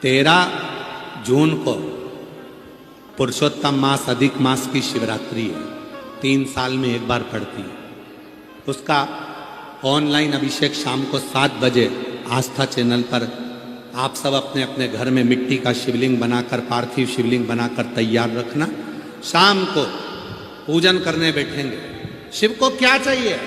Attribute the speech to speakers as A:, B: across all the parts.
A: 13 जून को पुरुषोत्तम मास अधिक मास की शिवरात्रि है, 3 साल में एक बार पड़ती है। उसका ऑनलाइन अभिषेक शाम को 7 बजे आस्था चैनल पर आप सब अपने अपने घर में मिट्टी का शिवलिंग बनाकर, पार्थिव शिवलिंग बनाकर तैयार रखना। शाम को पूजन करने बैठेंगे। शिव को क्या चाहिए?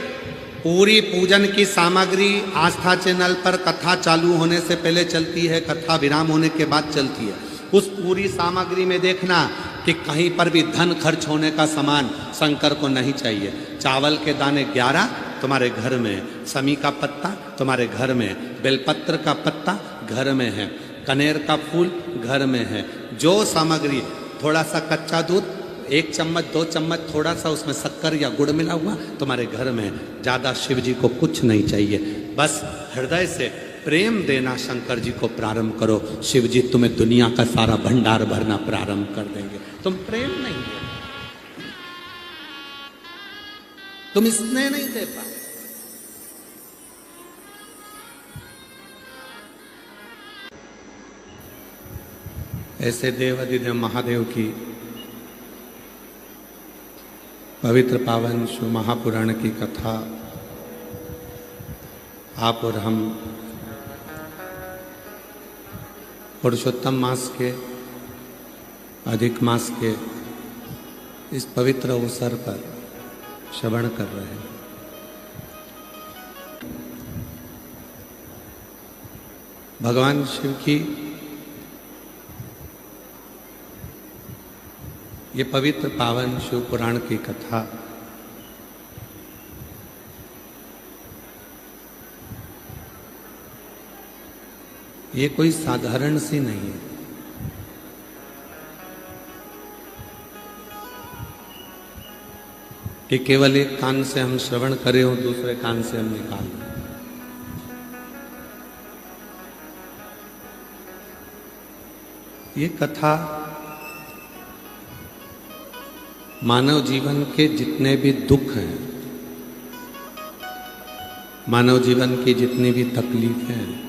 A: पूरी पूजन की सामग्री आस्था चैनल पर कथा चालू होने से पहले चलती है, कथा विराम होने के बाद चलती है। उस पूरी सामग्री में देखना कि कहीं पर भी धन खर्च होने का सामान शंकर को नहीं चाहिए। चावल के दाने 11 तुम्हारे घर में, समी का पत्ता तुम्हारे घर में, बेलपत्र का पत्ता घर में है, कनेर का फूल घर में है। जो सामग्री, थोड़ा सा कच्चा दूध, 1 चम्मच 2 चम्मच, थोड़ा सा उसमें शक्कर या गुड़ मिला हुआ तुम्हारे घर में। ज़्यादा शिव जी को कुछ नहीं चाहिए, बस हृदय से प्रेम देना शंकर जी को प्रारंभ करो। शिव जी तुम्हें दुनिया का सारा भंडार भरना प्रारंभ कर देंगे। तुम प्रेम नहीं दे, तुम स्नेह नहीं दे पाए। ऐसे देवाधिदेव महादेव की पवित्र पावन शिव महापुराण की कथा आप और हम पुरुषोत्तम मास के, अधिक मास के इस पवित्र अवसर पर श्रवण कर रहे हैं। भगवान शिव की ये पवित्र पावन शिव पुराण की कथा ये कोई साधारण सी नहीं है। कि केवल एक कान से हम श्रवण करें और दूसरे कान से हम निकाल दें। ये कथा मानव जीवन के जितने भी दुख हैं, मानव जीवन की जितनी भी तकलीफें हैं,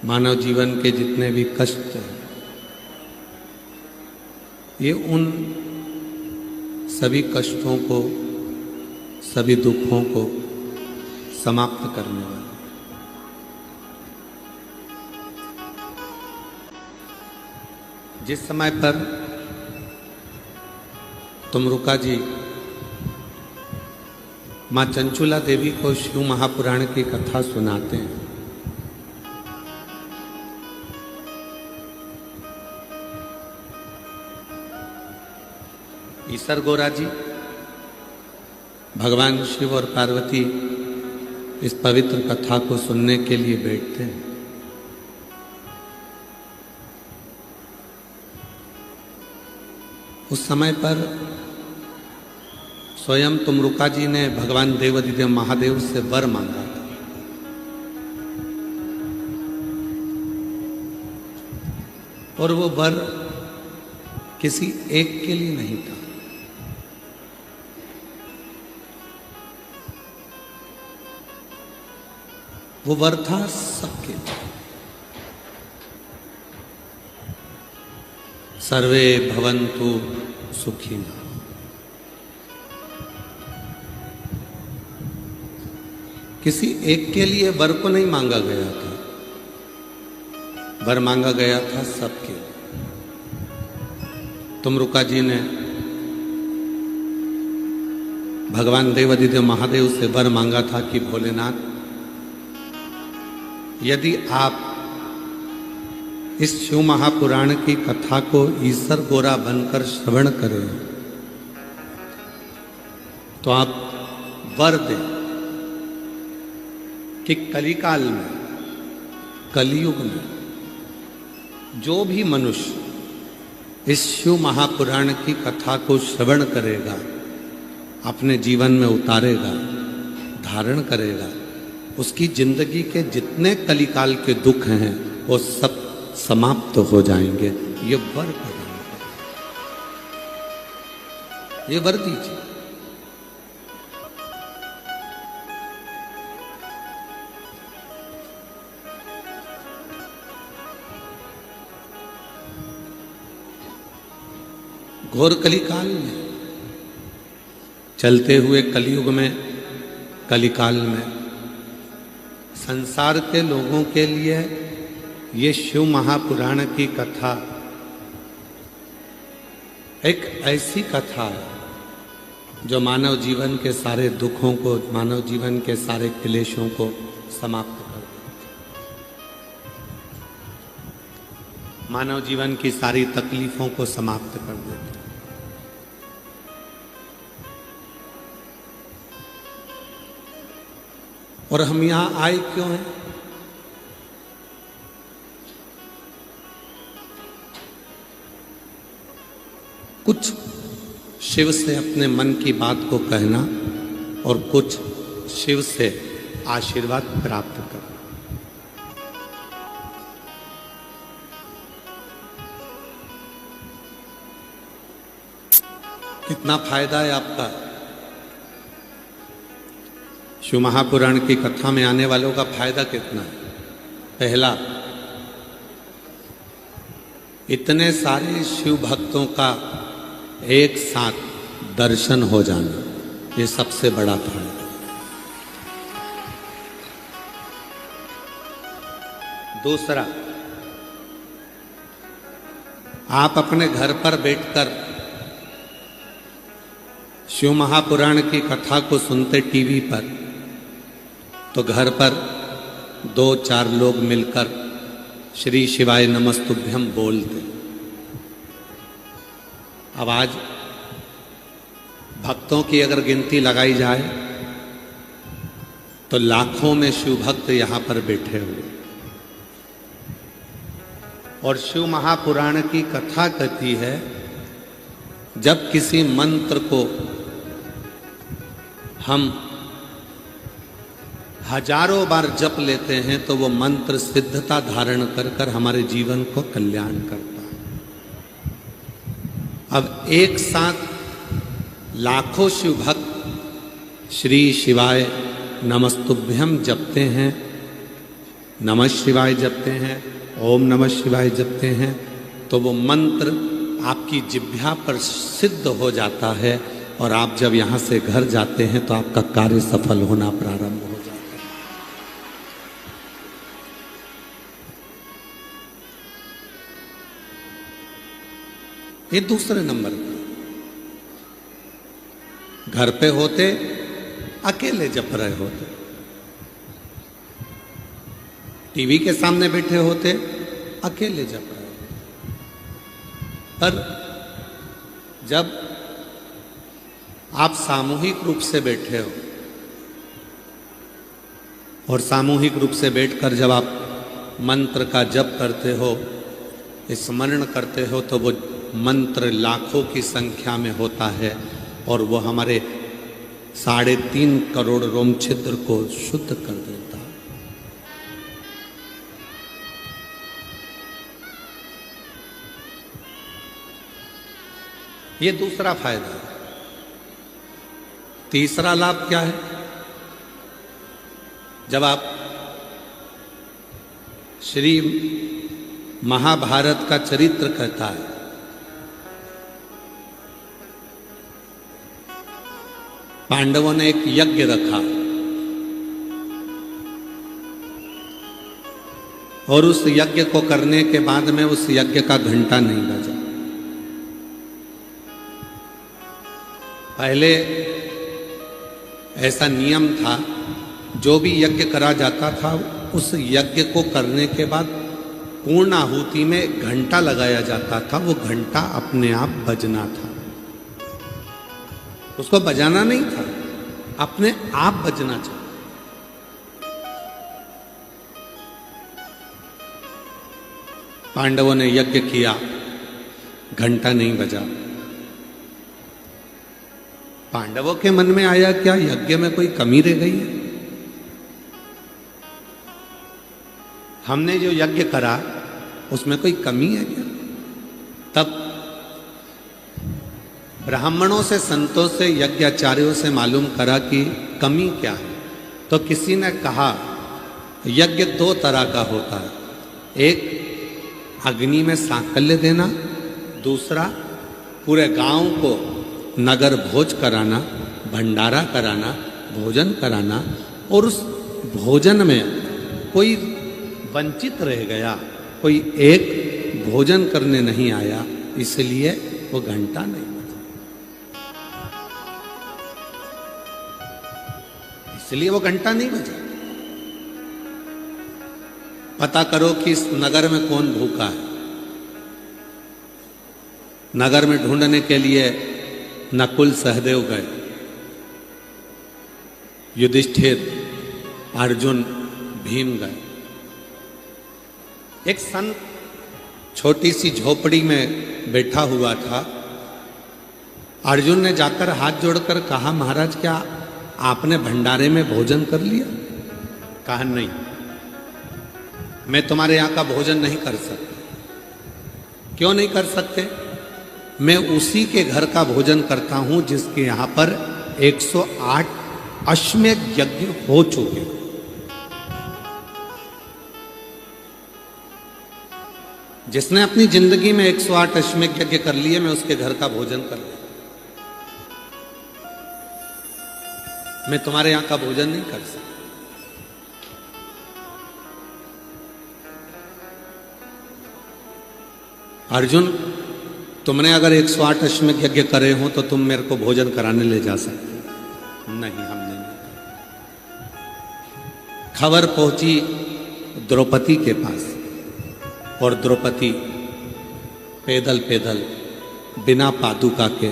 A: मानव जीवन के जितने भी कष्ट हैं, ये उन सभी कष्टों को, सभी दुखों को समाप्त करने वाला। जिस समय पर तुमरुका जी माँ चंचुला देवी को शिव महापुराण की कथा सुनाते हैं, ईसर गोरा जी भगवान शिव और पार्वती इस पवित्र कथा को सुनने के लिए बैठते हैं। उस समय पर स्वयं तुमरुका जी ने भगवान देवाधिदेव महादेव से वर मांगा था। और वो वर किसी एक के लिए नहीं था, वो वर था सबके लिए। सर्वे भवन्तु सुखिनः। किसी एक के लिए वर को नहीं मांगा गया था, वर मांगा गया था सबके लिए। तुमरुका जी ने भगवान देवाधिदेव महादेव से वर मांगा था कि भोलेनाथ, यदि आप इस शिव महापुराण की कथा को ईसर गोरा बनकर श्रवण करें तो आप वर दें कि कलिकाल में, कलयुग में जो भी मनुष्य इस शिव महापुराण की कथा को श्रवण करेगा, अपने जीवन में उतारेगा, धारण करेगा, उसकी जिंदगी के जितने कलिकाल के दुख हैं वो सब समाप्त हो जाएंगे। ये वर प्रदान करें, ये वर दीजिए। घोर कलिकाल में, चलते हुए कलयुग में, कलिकाल में संसार के लोगों के लिए ये शिव महापुराण की कथा एक ऐसी कथा है जो मानव जीवन के सारे दुखों को, मानव जीवन के सारे क्लेशों को समाप्त कर देती, मानव जीवन की सारी तकलीफों को समाप्त कर देती। और हम यहां आए क्यों हैं? कुछ शिव से अपने मन की बात को कहना और कुछ शिव से आशीर्वाद प्राप्त करना। कितना फायदा है आपका। शिव महापुराण की कथा में आने वालों का फायदा कितना है? पहला, इतने सारे शिव भक्तों का एक साथ दर्शन हो जाना, ये सबसे बड़ा फायदा। दूसरा, आप अपने घर पर बैठकर शिव महापुराण की कथा को सुनते टीवी पर, तो घर पर 2-4 लोग मिलकर श्री शिवाय नमस्तुभ्यम बोलते। अब आज भक्तों की अगर गिनती लगाई जाए तो लाखों में शिव भक्त यहां पर बैठे हुए, और शिव महापुराण की कथा कहती है जब किसी मंत्र को हम हजारों बार जप लेते हैं तो वो मंत्र सिद्धता धारण कर कर हमारे जीवन को कल्याण करता है। अब एक साथ लाखों शिव भक्त श्री शिवाय नमस्तुभ्यम जपते हैं, नमः शिवाय जपते हैं, ओम नमः शिवाय जपते हैं, तो वो मंत्र आपकी जिह्वा पर सिद्ध हो जाता है और आप जब यहाँ से घर जाते हैं तो आपका कार्य सफल होना प्रारंभ हो जाता है। ये दूसरे नंबर पर। घर पे होते अकेले जप रहे होते, टीवी के सामने बैठे होते अकेले जप रहे होते, पर जब आप सामूहिक रूप से बैठे हो और सामूहिक रूप से बैठकर जब आप मंत्र का जप करते हो, स्मरण करते हो, तो वो मंत्र लाखों की संख्या में होता है और वो हमारे 3.5 करोड़ रोम छिद्र को शुद्ध कर देता है। ये दूसरा फायदा है। तीसरा लाभ क्या है? जब आप श्री महाभारत का चरित्र कहता है, पांडवों ने एक यज्ञ रखा और उस यज्ञ को करने के बाद में उस यज्ञ का घंटा नहीं बजा। पहले ऐसा नियम था, जो भी यज्ञ करा जाता था उस यज्ञ को करने के बाद पूर्ण आहुति में घंटा लगाया जाता था। वो घंटा अपने आप बजना था, उसको बजाना नहीं था, अपने आप बजना चाहिए। पांडवों ने यज्ञ किया, घंटा नहीं बजा। पांडवों के मन में आया क्या यज्ञ में कोई कमी रह गई है? हमने जो यज्ञ करा उसमें कोई कमी है क्या? तब ब्राह्मणों से, संतों से, यज्ञाचार्यों से मालूम करा कि कमी क्या है। तो किसी ने कहा यज्ञ 2 तरह का होता है, एक अग्नि में सांकल्य देना, दूसरा पूरे गांव को नगर भोज कराना, भंडारा कराना, भोजन कराना, और उस भोजन में कोई वंचित रह गया, कोई एक भोजन करने नहीं आया, इसलिए वो घंटा नहीं बजा, इसलिए वो घंटा नहीं बजा। पता करो कि इस नगर में कौन भूखा है। नगर में ढूंढने के लिए नकुल सहदेव गए, युधिष्ठिर, अर्जुन, भीम गए। एक संत छोटी सी झोपड़ी में बैठा हुआ था। अर्जुन ने जाकर हाथ जोड़कर कहा, महाराज क्या आपने भंडारे में भोजन कर लिया? कहा नहीं, मैं तुम्हारे यहां का भोजन नहीं कर सकता। क्यों नहीं कर सकते? मैं उसी के घर का भोजन करता हूं जिसके यहां पर 108 अश्वमेध यज्ञ हो चुके। जिसने अपनी जिंदगी में 108 अश्वमेध यज्ञ कर लिए, मैं उसके घर का भोजन कर लिया। मैं तुम्हारे यहां का भोजन नहीं कर सकता। अर्जुन, तुमने अगर 108 अश्वमेध यज्ञ करे हो तो तुम मेरे को भोजन कराने ले जा सकते हो। नहीं, हमने नहीं। खबर पहुंची द्रौपदी के पास, और द्रौपदी पैदल पैदल, बिना पादुका के,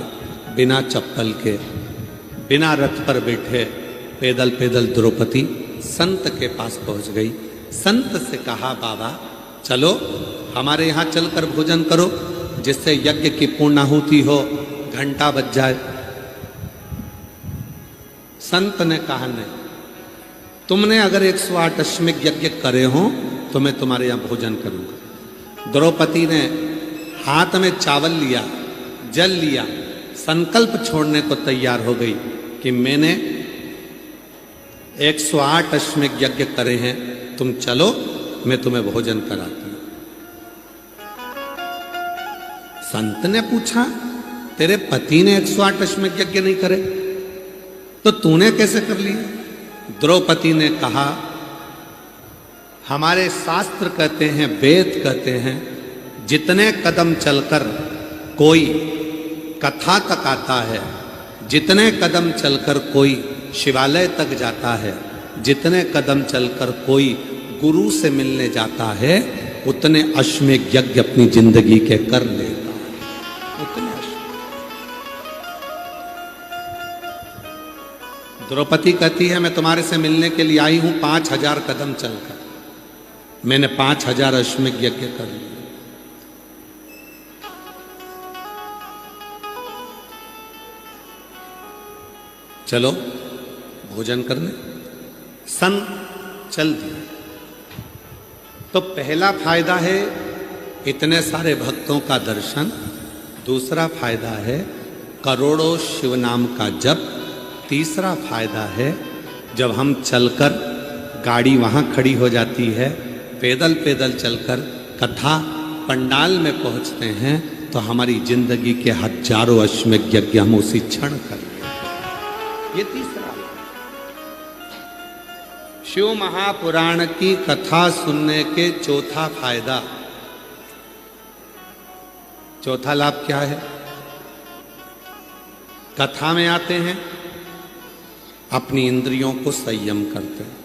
A: बिना चप्पल के, बिना रथ पर बैठे, पैदल पैदल द्रौपदी संत के पास पहुंच गई। संत से कहा, बाबा चलो हमारे यहाँ चलकर भोजन करो, जिससे यज्ञ की पूर्णाहुति हो, घंटा बज जाए। संत ने कहा, नहीं, तुमने अगर 108 अश्वमेध यज्ञ करे हो तो मैं तुम्हारे यहाँ भोजन करूंगा। द्रौपदी ने हाथ में चावल लिया, जल लिया, संकल्प छोड़ने को तैयार हो गई कि मैंने 108 अश्वमेध यज्ञ करे हैं, तुम चलो मैं तुम्हें भोजन कराती हूं। संत ने पूछा, तेरे पति ने 108 अश्वमेध यज्ञ नहीं करे तो तूने कैसे कर लिया? द्रौपदी ने कहा, हमारे शास्त्र कहते हैं, वेद कहते हैं, जितने कदम चलकर कोई कथा तक आता है, जितने कदम चलकर कोई शिवालय तक जाता है, जितने कदम चलकर कोई गुरु से मिलने जाता है, उतने अश्वमेध यज्ञ अपनी जिंदगी के कर लेगा। उतने द्रौपदी कहती है, मैं तुम्हारे से मिलने के लिए आई हूं 5000 कदम चलकर। मैंने 5000 अश्वमेध यज्ञ कर लिए। चलो भोजन करने। सन चल दिए। तो पहला फायदा है इतने सारे भक्तों का दर्शन। दूसरा फायदा है करोड़ों शिव नाम का जप। तीसरा फायदा है जब हम चलकर, गाड़ी वहाँ खड़ी हो जाती है, पैदल पैदल चलकर कथा पंडाल में पहुँचते हैं तो हमारी जिंदगी के हजारों अश्वमेध यज्ञ हम उसी क्षण कर। ये तीसरा। शिव महापुराण की कथा सुनने के चौथा फायदा, चौथा लाभ क्या है? कथा में आते हैं, अपनी इंद्रियों को संयम करते हैं।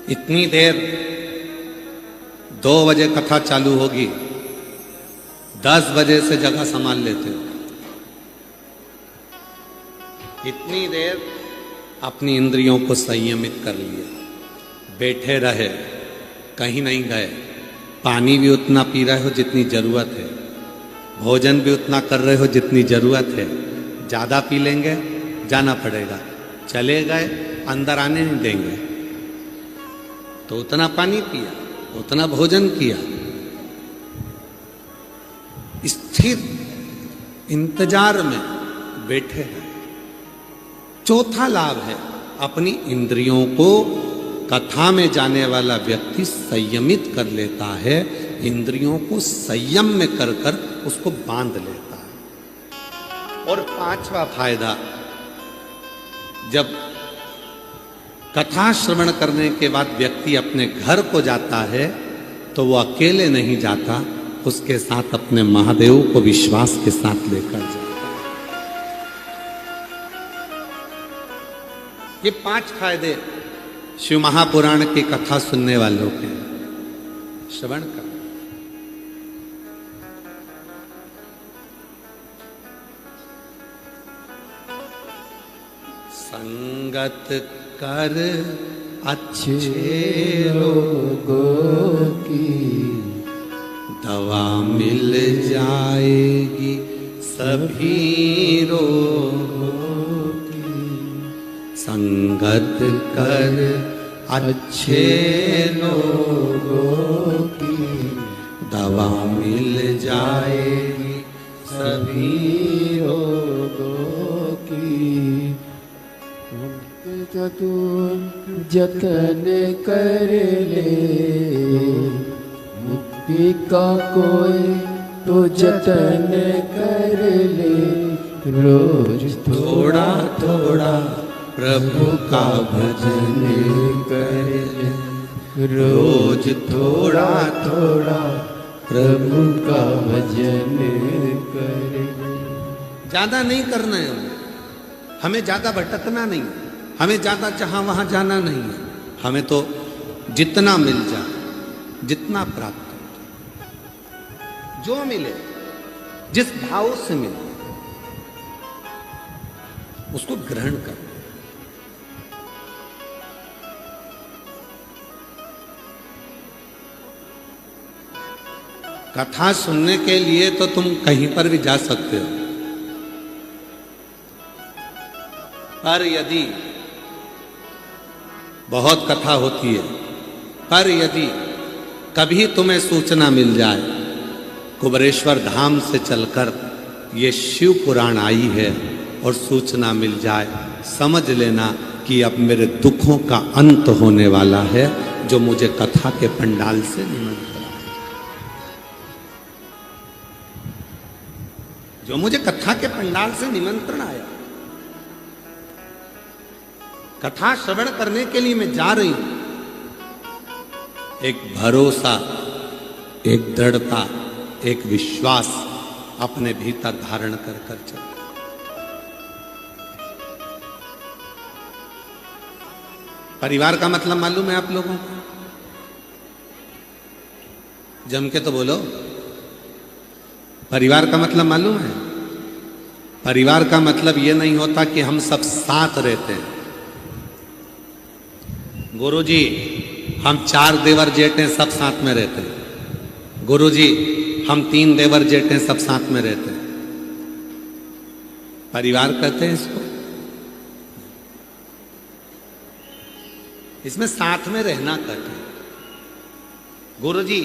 A: इतनी देर 2 बजे कथा चालू होगी, 10 बजे से जगह संभाल लेते हो। इतनी देर अपनी इंद्रियों को संयमित कर लिया, बैठे रहे, कहीं नहीं गए, पानी भी उतना पी रहे हो जितनी जरूरत है, भोजन भी उतना कर रहे हो जितनी जरूरत है। ज़्यादा पी लेंगे जाना पड़ेगा, चले गए अंदर आने नहीं देंगे, तो उतना पानी पिया, उतना भोजन किया। स्थिर इंतजार में बैठे हैं। चौथा लाभ है अपनी इंद्रियों को कथा में जाने वाला व्यक्ति संयमित कर लेता है, इंद्रियों को संयम में कर कर उसको बांध लेता है। और पांचवा फायदा, जब कथा श्रवण करने के बाद व्यक्ति अपने घर को जाता है तो वो अकेले नहीं जाता, उसके साथ अपने महादेव को विश्वास के साथ लेकर जाता है। ये 5 फायदे शिव महापुराण की कथा सुनने वालों के, श्रवण कर। संगत कर अच्छे लोगों की, दवा मिल जाएगी सभी रोगों की। संगत कर अच्छे लोगों की, दवा मिल जाएगी सभी रोगों की।
B: तू जतन कर ले, मुक्ति का कोई तो जतन कर ले। रोज
A: थोड़ा थोड़ा प्रभु का भजन कर ले, रोज थोड़ा थोड़ा
B: प्रभु का भजन कर ले।
A: ज्यादा नहीं करना है हमें, ज्यादा भटकना नहीं, हमें ज्यादा जहां वहां जाना नहीं है। हमें तो जितना मिल जाए, जितना प्राप्त हो, जो मिले, जिस भाव से मिले उसको ग्रहण कर। कथा सुनने के लिए तो तुम कहीं पर भी जा सकते हो, पर यदि बहुत कथा होती है, पर यदि कभी तुम्हें सूचना मिल जाए कुबरेश्वर धाम से चलकर ये शिव पुराण आई है और सूचना मिल जाए, समझ लेना कि अब मेरे दुखों का अंत होने वाला है, जो मुझे कथा के पंडाल से निमंत्रण आया, जो मुझे कथा के पंडाल से निमंत्रण आया। कथा श्रवण करने के लिए मैं जा रही हूं, एक भरोसा, एक दृढ़ता, एक विश्वास अपने भीतर धारण कर कर चल। परिवार का मतलब मालूम है आप लोगों को? जम के तो बोलो, परिवार का मतलब मालूम है? परिवार का मतलब यह नहीं होता कि हम सब साथ रहते हैं। गुरुजी, हम 4 देवर जेठे सब साथ में रहते हैं। गुरुजी, हम 3 देवर जेठे सब साथ में रहते हैं। परिवार कहते हैं इसको। इसमें साथ में रहना कहते हैं। गुरुजी,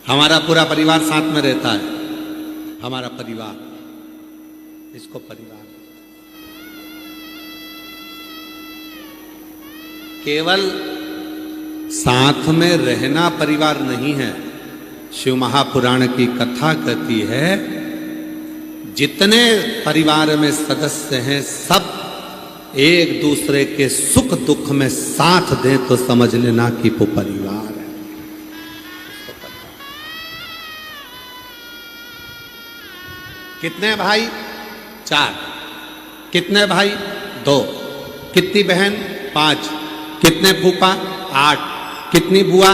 A: हमारा पूरा परिवार साथ में रहता है, हमारा परिवार, इसको परिवार। केवल साथ में रहना परिवार नहीं है। शिव महापुराण की कथा कहती है, जितने परिवार में सदस्य हैं सब एक दूसरे के सुख दुख में साथ दें तो समझ लेना कि वो परिवार है। कितने भाई? 4। कितने भाई? 2। कितनी बहन? 5। कितने फूफा? 8। कितनी बुआ?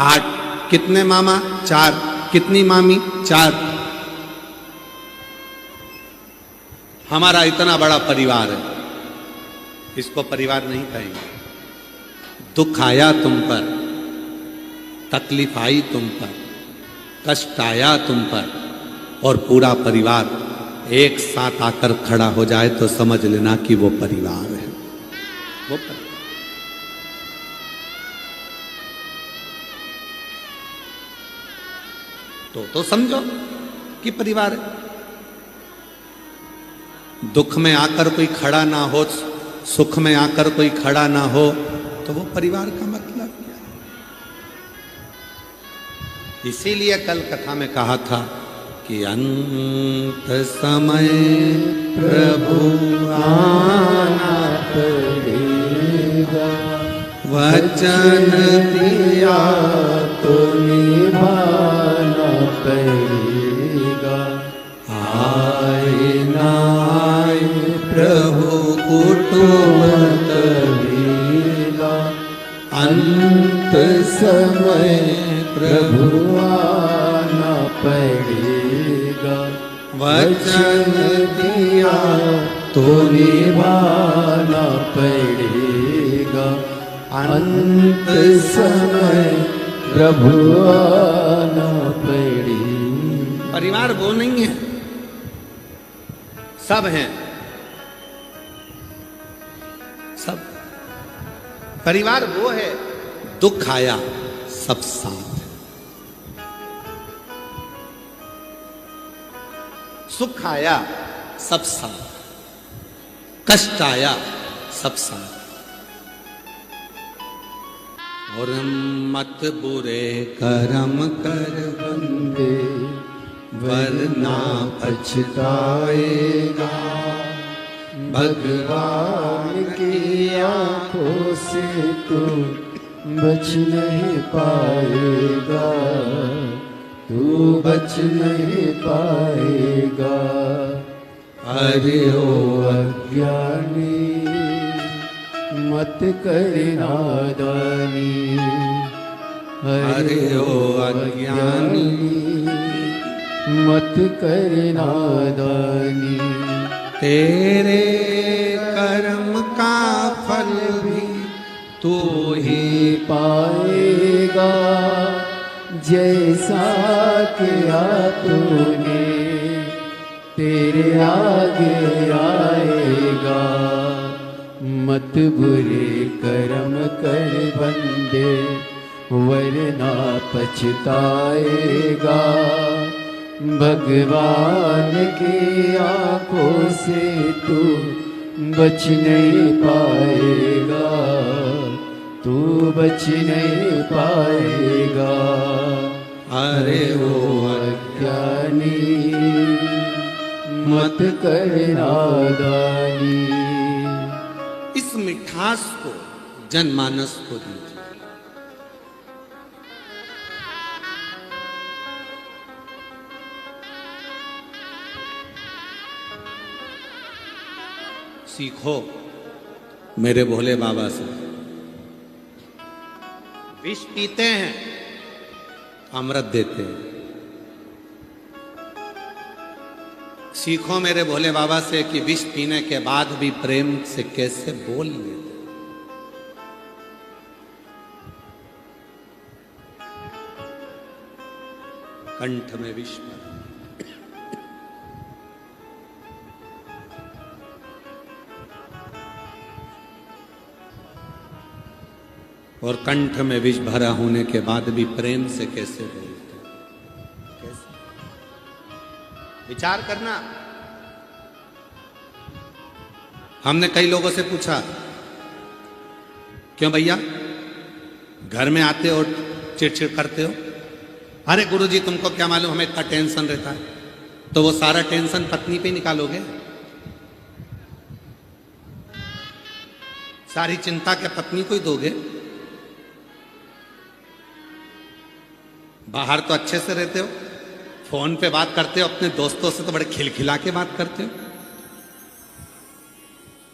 A: 8। कितने मामा? 4। कितनी मामी? 4। हमारा इतना बड़ा परिवार है, इसको परिवार नहीं कहेंगे। दुख आया तुम पर, तकलीफ आई तुम पर, कष्ट आया तुम पर, और पूरा परिवार एक साथ आकर खड़ा हो जाए तो समझ लेना कि वो परिवार है, वो परिवार। तो समझो कि परिवार है। दुख में आकर कोई खड़ा ना हो सुख में आकर कोई खड़ा ना हो तो वो परिवार का मतलब क्या है? इसीलिए कल कथा में कहा था कि अंत समय प्रभु आना
B: पड़ेगा,
A: वचन दिया
B: तो निभाना पड़ेगा।
A: आए ना आए प्रभु कुटुंब
B: तबेला, अंत समय प्रभु आना पड़ेगा।
A: वचन दिया
B: तो निभाना पड़ेगा। अंत समय प्रभु आना पड़ेगा।
A: परिवार वो नहीं है, सब हैं, सब। परिवार वो है, दुख आया सब साथ, सुख आया सब साथ, कष्ट आया सब साथ। और मत बुरे कर्म कर
B: बंदे वरना पछताएगा। भगवान की आंखों से तू बच नहीं पाएगा, तू बच नहीं पाएगा। अरे ओ अज्ञानी मत कर नादानी,
A: अरे ओ अज्ञानी
B: मत कर नादानी।
A: तेरे कर्म का फल भी तू ही
B: पाएगा, जैसा किया तूने तेरे आगे आएगा। मत बुरे कर्म कर बंदे वरना पछताएगा। भगवान की आंखों से तू बच नहीं पाएगा, तू बच नहीं पाएगा। अरे वो अज्ञानी मत कर नादानी।
A: इस मिठास को जनमानस को दीजिए। सीखो मेरे भोले बाबा से। विष पीते हैं, अमृत देते हैं। सीखो मेरे भोले बाबा से कि विष पीने के बाद भी प्रेम से कैसे बोल लेते। कंठ में विष भरा, और कंठ में विष भरा होने के बाद भी प्रेम से कैसे बोलते, कैसे? विचार करना। हमने कई लोगों से पूछा, क्यों भैया घर में आते हो चिड़चिड़ करते हो? अरे गुरुजी तुमको क्या मालूम हमें इतना टेंशन रहता है। तो वो सारा टेंशन पत्नी पे निकालोगे? सारी चिंता क्या पत्नी को ही दोगे? बाहर तो अच्छे से रहते हो, फोन पे बात करते हो अपने दोस्तों से तो बड़े खिलखिला के बात करते हो,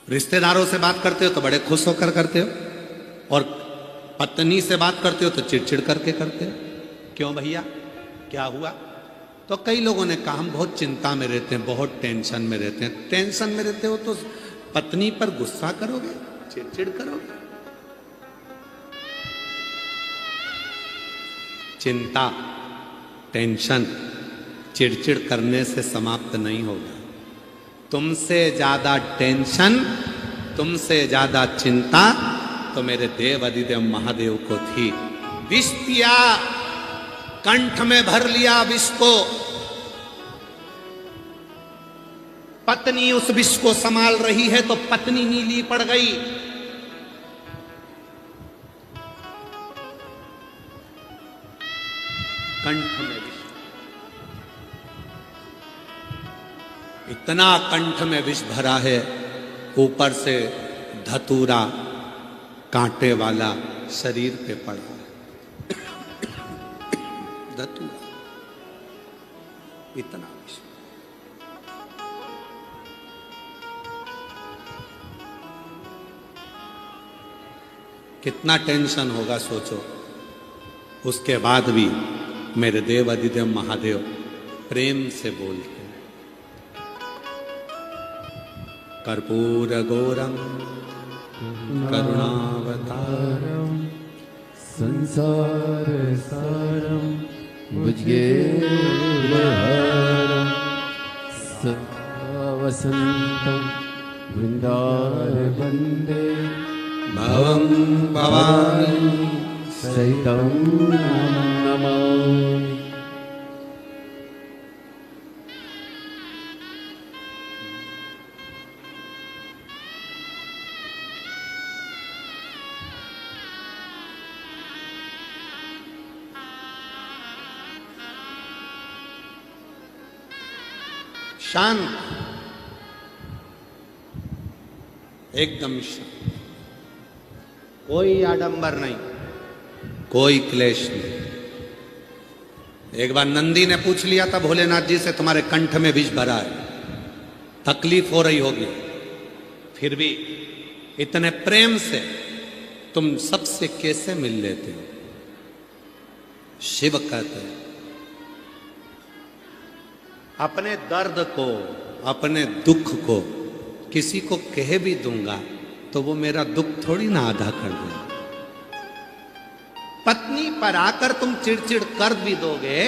A: रिश्तेदारों से बात करते हो तो बड़े खुश होकर करते हो, और पत्नी से बात करते हो तो चिड़चिड़ करके करते हो। क्यों भैया क्या हुआ? तो कई लोगों ने कहा हम बहुत चिंता में रहते हैं, बहुत टेंशन में रहते हैं। टेंशन में रहते हो तो पत्नी पर गुस्सा करोगे, चिड़चिड़ करोगे? चिंता, टेंशन चिड़चिड़ करने से समाप्त नहीं होगा। तुमसे ज्यादा टेंशन, तुमसे ज्यादा चिंता तो मेरे देव अधिदेव महादेव को थी। विष पिया, कंठ में भर लिया विष को, पत्नी उस विष को संभाल रही है तो पत्नी नीली पड़ गई। कंठ में विष, इतना कंठ में विष भरा है, ऊपर से धतूरा कांटे वाला शरीर पे पड़ा है। धतूरा, इतना विष। कितना टेंशन होगा सोचो। उसके बाद भी मेरे देव अधिदेव महादेव प्रेम से बोलते हैं, कर्पूर गौरम करुणावतारम
B: संसार सारम भुजगेन्द्रहारम सदा वसंतम वृंदार वंदे
A: भवं भवानी
B: सहितं नमामि।
A: शांत, एकदम शांत, कोई आडंबर नहीं, कोई क्लेश नहीं। एक बार नंदी ने पूछ लिया था भोलेनाथ जी से, तुम्हारे कंठ में विष भरा है, तकलीफ हो रही होगी, फिर भी इतने प्रेम से तुम सबसे कैसे मिल लेते हो? शिव कहते हैं, अपने दर्द को, अपने दुख को किसी को कह भी दूंगा तो वो मेरा दुख थोड़ी ना आधा कर देगा। पत्नी पर आकर तुम चिड़चिड़ कर भी दोगे,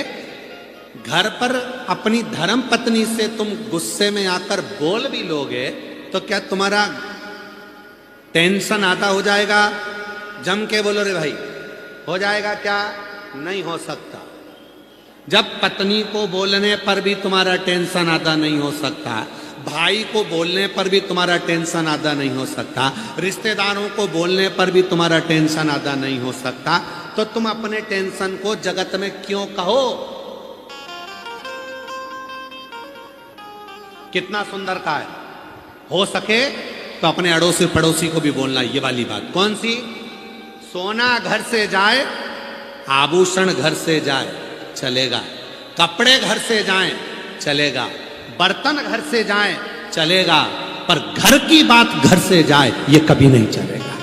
A: घर पर अपनी धर्म पत्नी से तुम गुस्से में आकर बोल भी लोगे, तो क्या तुम्हारा टेंशन आधा हो जाएगा? जम के बोलो रे भाई, हो जाएगा क्या? नहीं हो सकता। जब पत्नी को बोलने पर भी तुम्हारा टेंशन आधा नहीं हो सकता, भाई को बोलने पर भी तुम्हारा टेंशन आधा नहीं हो सकता, रिश्तेदारों को बोलने पर भी तुम्हारा टेंशन आधा नहीं हो सकता, तो तुम अपने टेंशन को जगत में क्यों कहो? कितना सुंदर कहा है। हो सके तो अपने अड़ोसी पड़ोसी को भी बोलना ये वाली बात। कौन सी? सोना घर से जाए, आभूषण घर से जाए, चलेगा। कपड़े घर से जाएं, चलेगा। बर्तन घर से जाएं, चलेगा। पर घर की बात घर से जाए, ये कभी नहीं चलेगा।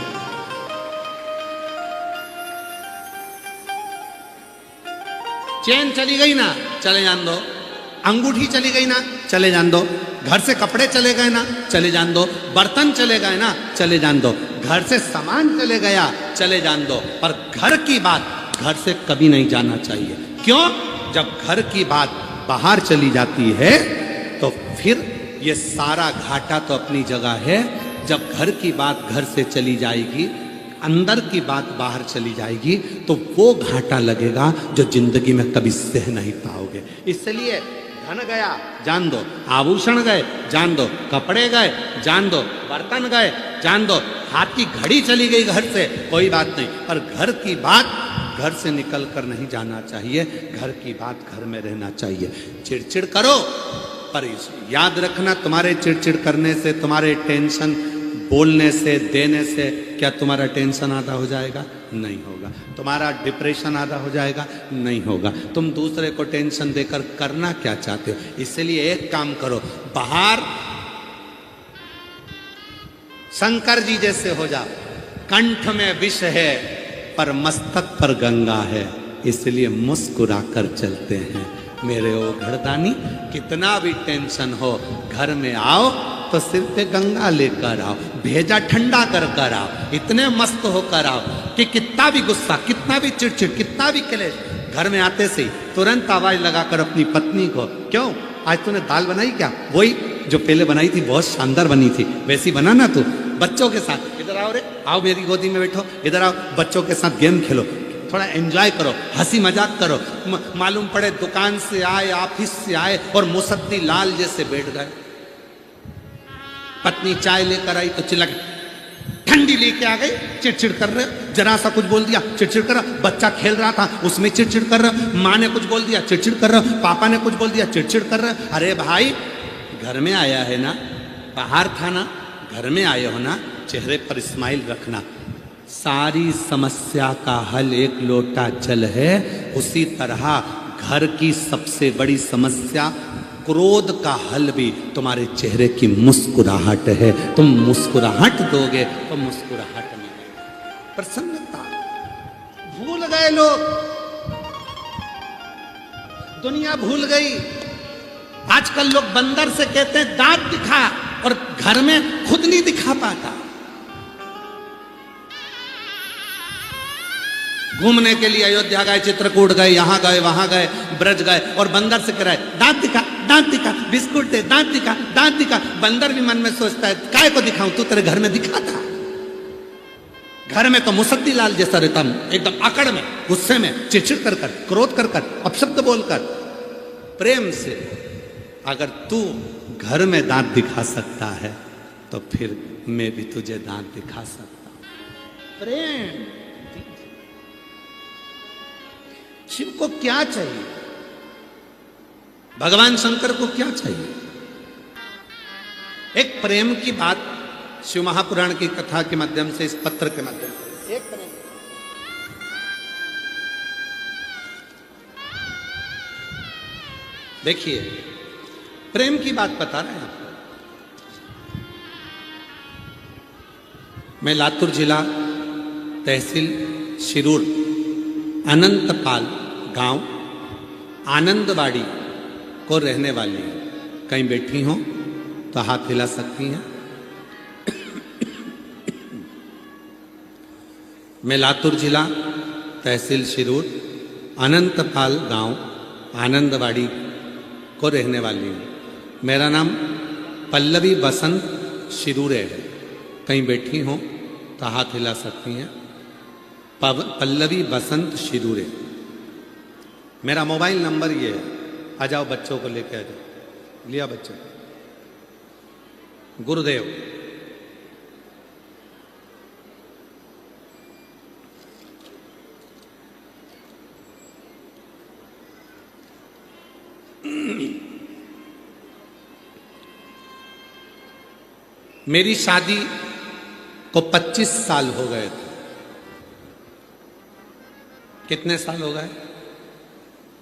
A: चेन चली गई ना, चले जान दो। अंगूठी चली गई ना, चले जान दो। घर से कपड़े चले गए ना, चले जान दो। बर्तन चले गए ना, चले जान दो। घर से सामान चले गया, चले जान दो। पर घर की बात घर से कभी नहीं जाना चाहिए। क्यों? जब घर की बात बाहर चली जाती है तो फिर ये सारा घाटा तो अपनी जगह है। जब घर की बात घर से चली जाएगी, अंदर की बात बाहर चली जाएगी, तो वो घाटा लगेगा जो जिंदगी में कभी सह नहीं पाओगे। इसलिए धन गया जान दो, आभूषण गए जान दो, कपड़े गए जान दो, बर्तन गए जान दो, हाथ की घड़ी चली गई घर से, कोई बात नहीं। पर घर की बात घर से निकल कर नहीं जाना चाहिए। घर की बात घर में रहना चाहिए। चिड़चिड़ करो, पर याद रखना, तुम्हारे चिड़चिड़ करने से, तुम्हारे टेंशन बोलने से, देने से क्या तुम्हारा टेंशन आधा हो जाएगा? नहीं होगा। तुम्हारा डिप्रेशन आधा हो जाएगा? नहीं होगा। तुम दूसरे को टेंशन देकर करना क्या चाहते हो? इसलिए एक काम करो, बाहर शंकर जी जैसे हो जाओ। कंठ में विष है पर मस्तक पर गंगा है, इसलिए मुस्कुरा कर चलते हैं। मेरे ओ घरदानी, कितना भी टेंशन हो, घर में आओ तो सिर पे गंगा लेकर आओ, भेजा ठंडा कर कर आओ, इतने मस्त होकर आओ कि कितना भी गुस्सा, कितना भी चिड़चिड़, कितना भी क्लेश, घर में आते से तुरंत आवाज लगाकर अपनी पत्नी को, क्यों आज तूने दाल बनाई क्या? वही जो पहले बनाई थी, बहुत शानदार बनी थी, वैसी बना ना तू। बच्चों के साथ इधर आओ रे, आओ मेरी गोदी में बैठो, इधर आओ, बच्चों के साथ गेम खेलो, थोड़ा एंजॉय करो, हंसी मजाक करो। मालूम पड़े दुकान से आए, ऑफिस से आए और मुसद्दी लाल जैसे बैठ गए, पत्नी चाय लेकर आई तो चिल्ला के, ठंडी लेके आ गई, चिड़चिड़ कर रहे हो। जरा सा कुछ बोल दिया चिड़चिड़ कर रहा। बच्चा खेल रहा था उसमें चिड़चिड़ कर रहा। माँ ने कुछ बोल दिया चिड़चिड़ कर रहा। पापा ने कुछ बोल दिया चिड़चिड़ कर रहा। अरे भाई घर में आया है ना, बाहर था ना, घर में आए हो ना, चेहरे पर स्माइल रखना। सारी समस्या का हल एक लोटा जल है। उसी तरह घर की सबसे बड़ी समस्या क्रोध का हल भी तुम्हारे चेहरे की मुस्कुराहट है। तुम मुस्कुराहट दोगे तो मुस्कुराहट मिलेगी, प्रसन्नता। भूल गए लोग, दुनिया भूल गई। आजकल लोग बंदर से कहते हैं दांत दिखा, और घर में खुद नहीं दिखा पाता। घूमने के लिए अयोध्या गए, चित्रकूट गए, यहां गए, वहां गए, ब्रज गए, और बंदर से कह रहा है दांत दिखा, दांत दिखा, बिस्कुट दे, दांत दिखा, दांत दिखा। बंदर भी मन में सोचता है काय को दिखाऊं, तू तेरे घर में दिखा था। घर में तो मुसद्दी लाल जैसा रहता हूं, एकदम अकड़ में, गुस्से में, चिड़चिड़ कर कर, क्रोध कर कर, अपशब्द बोलकर। प्रेम से अगर तू घर में दांत दिखा सकता है तो फिर मैं भी तुझे दांत दिखा सकता हूं। प्रेम। शिव को क्या चाहिए, भगवान शंकर को क्या चाहिए? एक प्रेम की बात शिव महापुराण की कथा के माध्यम से, इस पत्र के माध्यम से एक प्रेम। देखिए प्रेम की बात बता रहे हैं आपको। मैं लातूर जिला तहसील शिरूर अनंतपाल गांव आनंदवाड़ी को रहने वाली हूं। कहीं बैठी हो तो हाथ हिला सकती हैं। मैं लातूर जिला तहसील शिरूर अनंतपाल गांव आनंदवाड़ी को रहने वाली हूं। मेरा नाम पल्लवी बसंत शिरूरे है। कहीं बैठी हो तो हाथ हिला सकती हैं। पल्लवी बसंत शिरूरे। मेरा मोबाइल नंबर ये है। आ जाओ बच्चों को लेके आ जाओ। लिया बच्चों। गुरुदेव। मेरी शादी को 25 साल हो गए थे। कितने साल हो गए?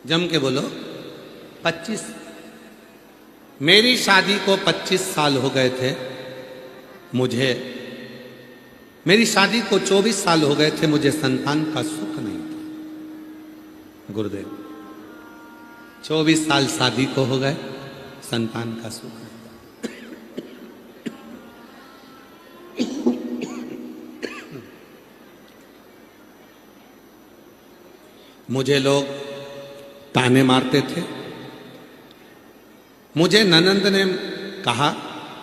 A: जम के बोलो। 25। मेरी शादी को 25 साल हो गए थे। मेरी शादी को 24 साल हो गए थे। मुझे संतान का सुख नहीं था। गुरुदेव 24 साल शादी को हो गए, संतान का सुख नहीं। मुझे लोग ताने मारते थे। मुझे ननंद ने कहा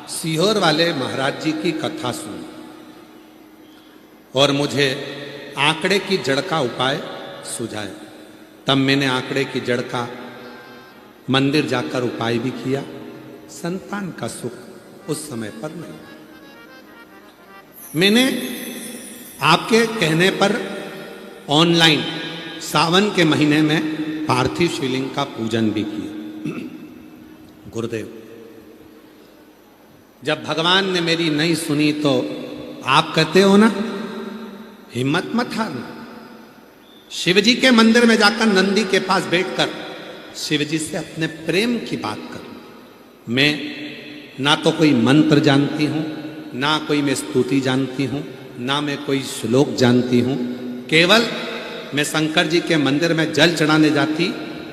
A: सीहोर वाले महाराज जी की कथा सुन, और मुझे आंकड़े की जड़ का उपाय सुझाए। तब मैंने आंकड़े की जड़ का मंदिर जाकर उपाय भी किया। संतान का सुख उस समय पर नहीं। मैंने आपके कहने पर ऑनलाइन सावन के महीने में पार्थिव शिवलिंग का पूजन भी किया। गुरुदेव जब भगवान ने मेरी नहीं सुनी तो आप कहते हो ना, हिम्मत मत हारना। शिवजी के मंदिर में जाकर नंदी के पास बैठकर शिवजी से अपने प्रेम की बात करो। मैं ना तो कोई मंत्र जानती हूं, ना कोई मैं स्तुति जानती हूं, ना मैं कोई श्लोक जानती हूं। केवल मैं शंकर जी के मंदिर में जल चढ़ाने जाती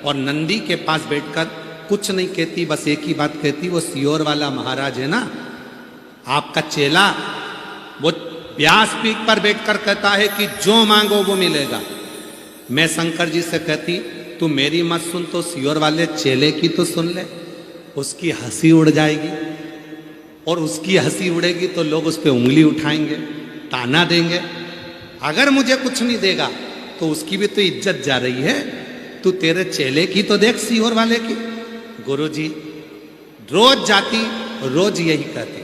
A: और नंदी के पास बैठकर कुछ नहीं कहती, बस एक ही बात कहती, वो सीहोर वाला महाराज है ना आपका चेला, वो व्यास पीठ पर बैठकर कहता है कि जो मांगो वो मिलेगा। मैं शंकर जी से कहती तू मेरी मत सुन तो सीहोर वाले चेले की तो सुन ले। उसकी हंसी उड़ जाएगी, और उसकी हंसी उड़ेगी तो लोग उस पर उंगली उठाएंगे, ताना देंगे। अगर मुझे कुछ नहीं देगा तो उसकी भी तो इज्जत जा रही है। तू तेरे चेले की तो देख, सीहोर वाले की। गुरुजी रोज जाती, रोज यही कहती,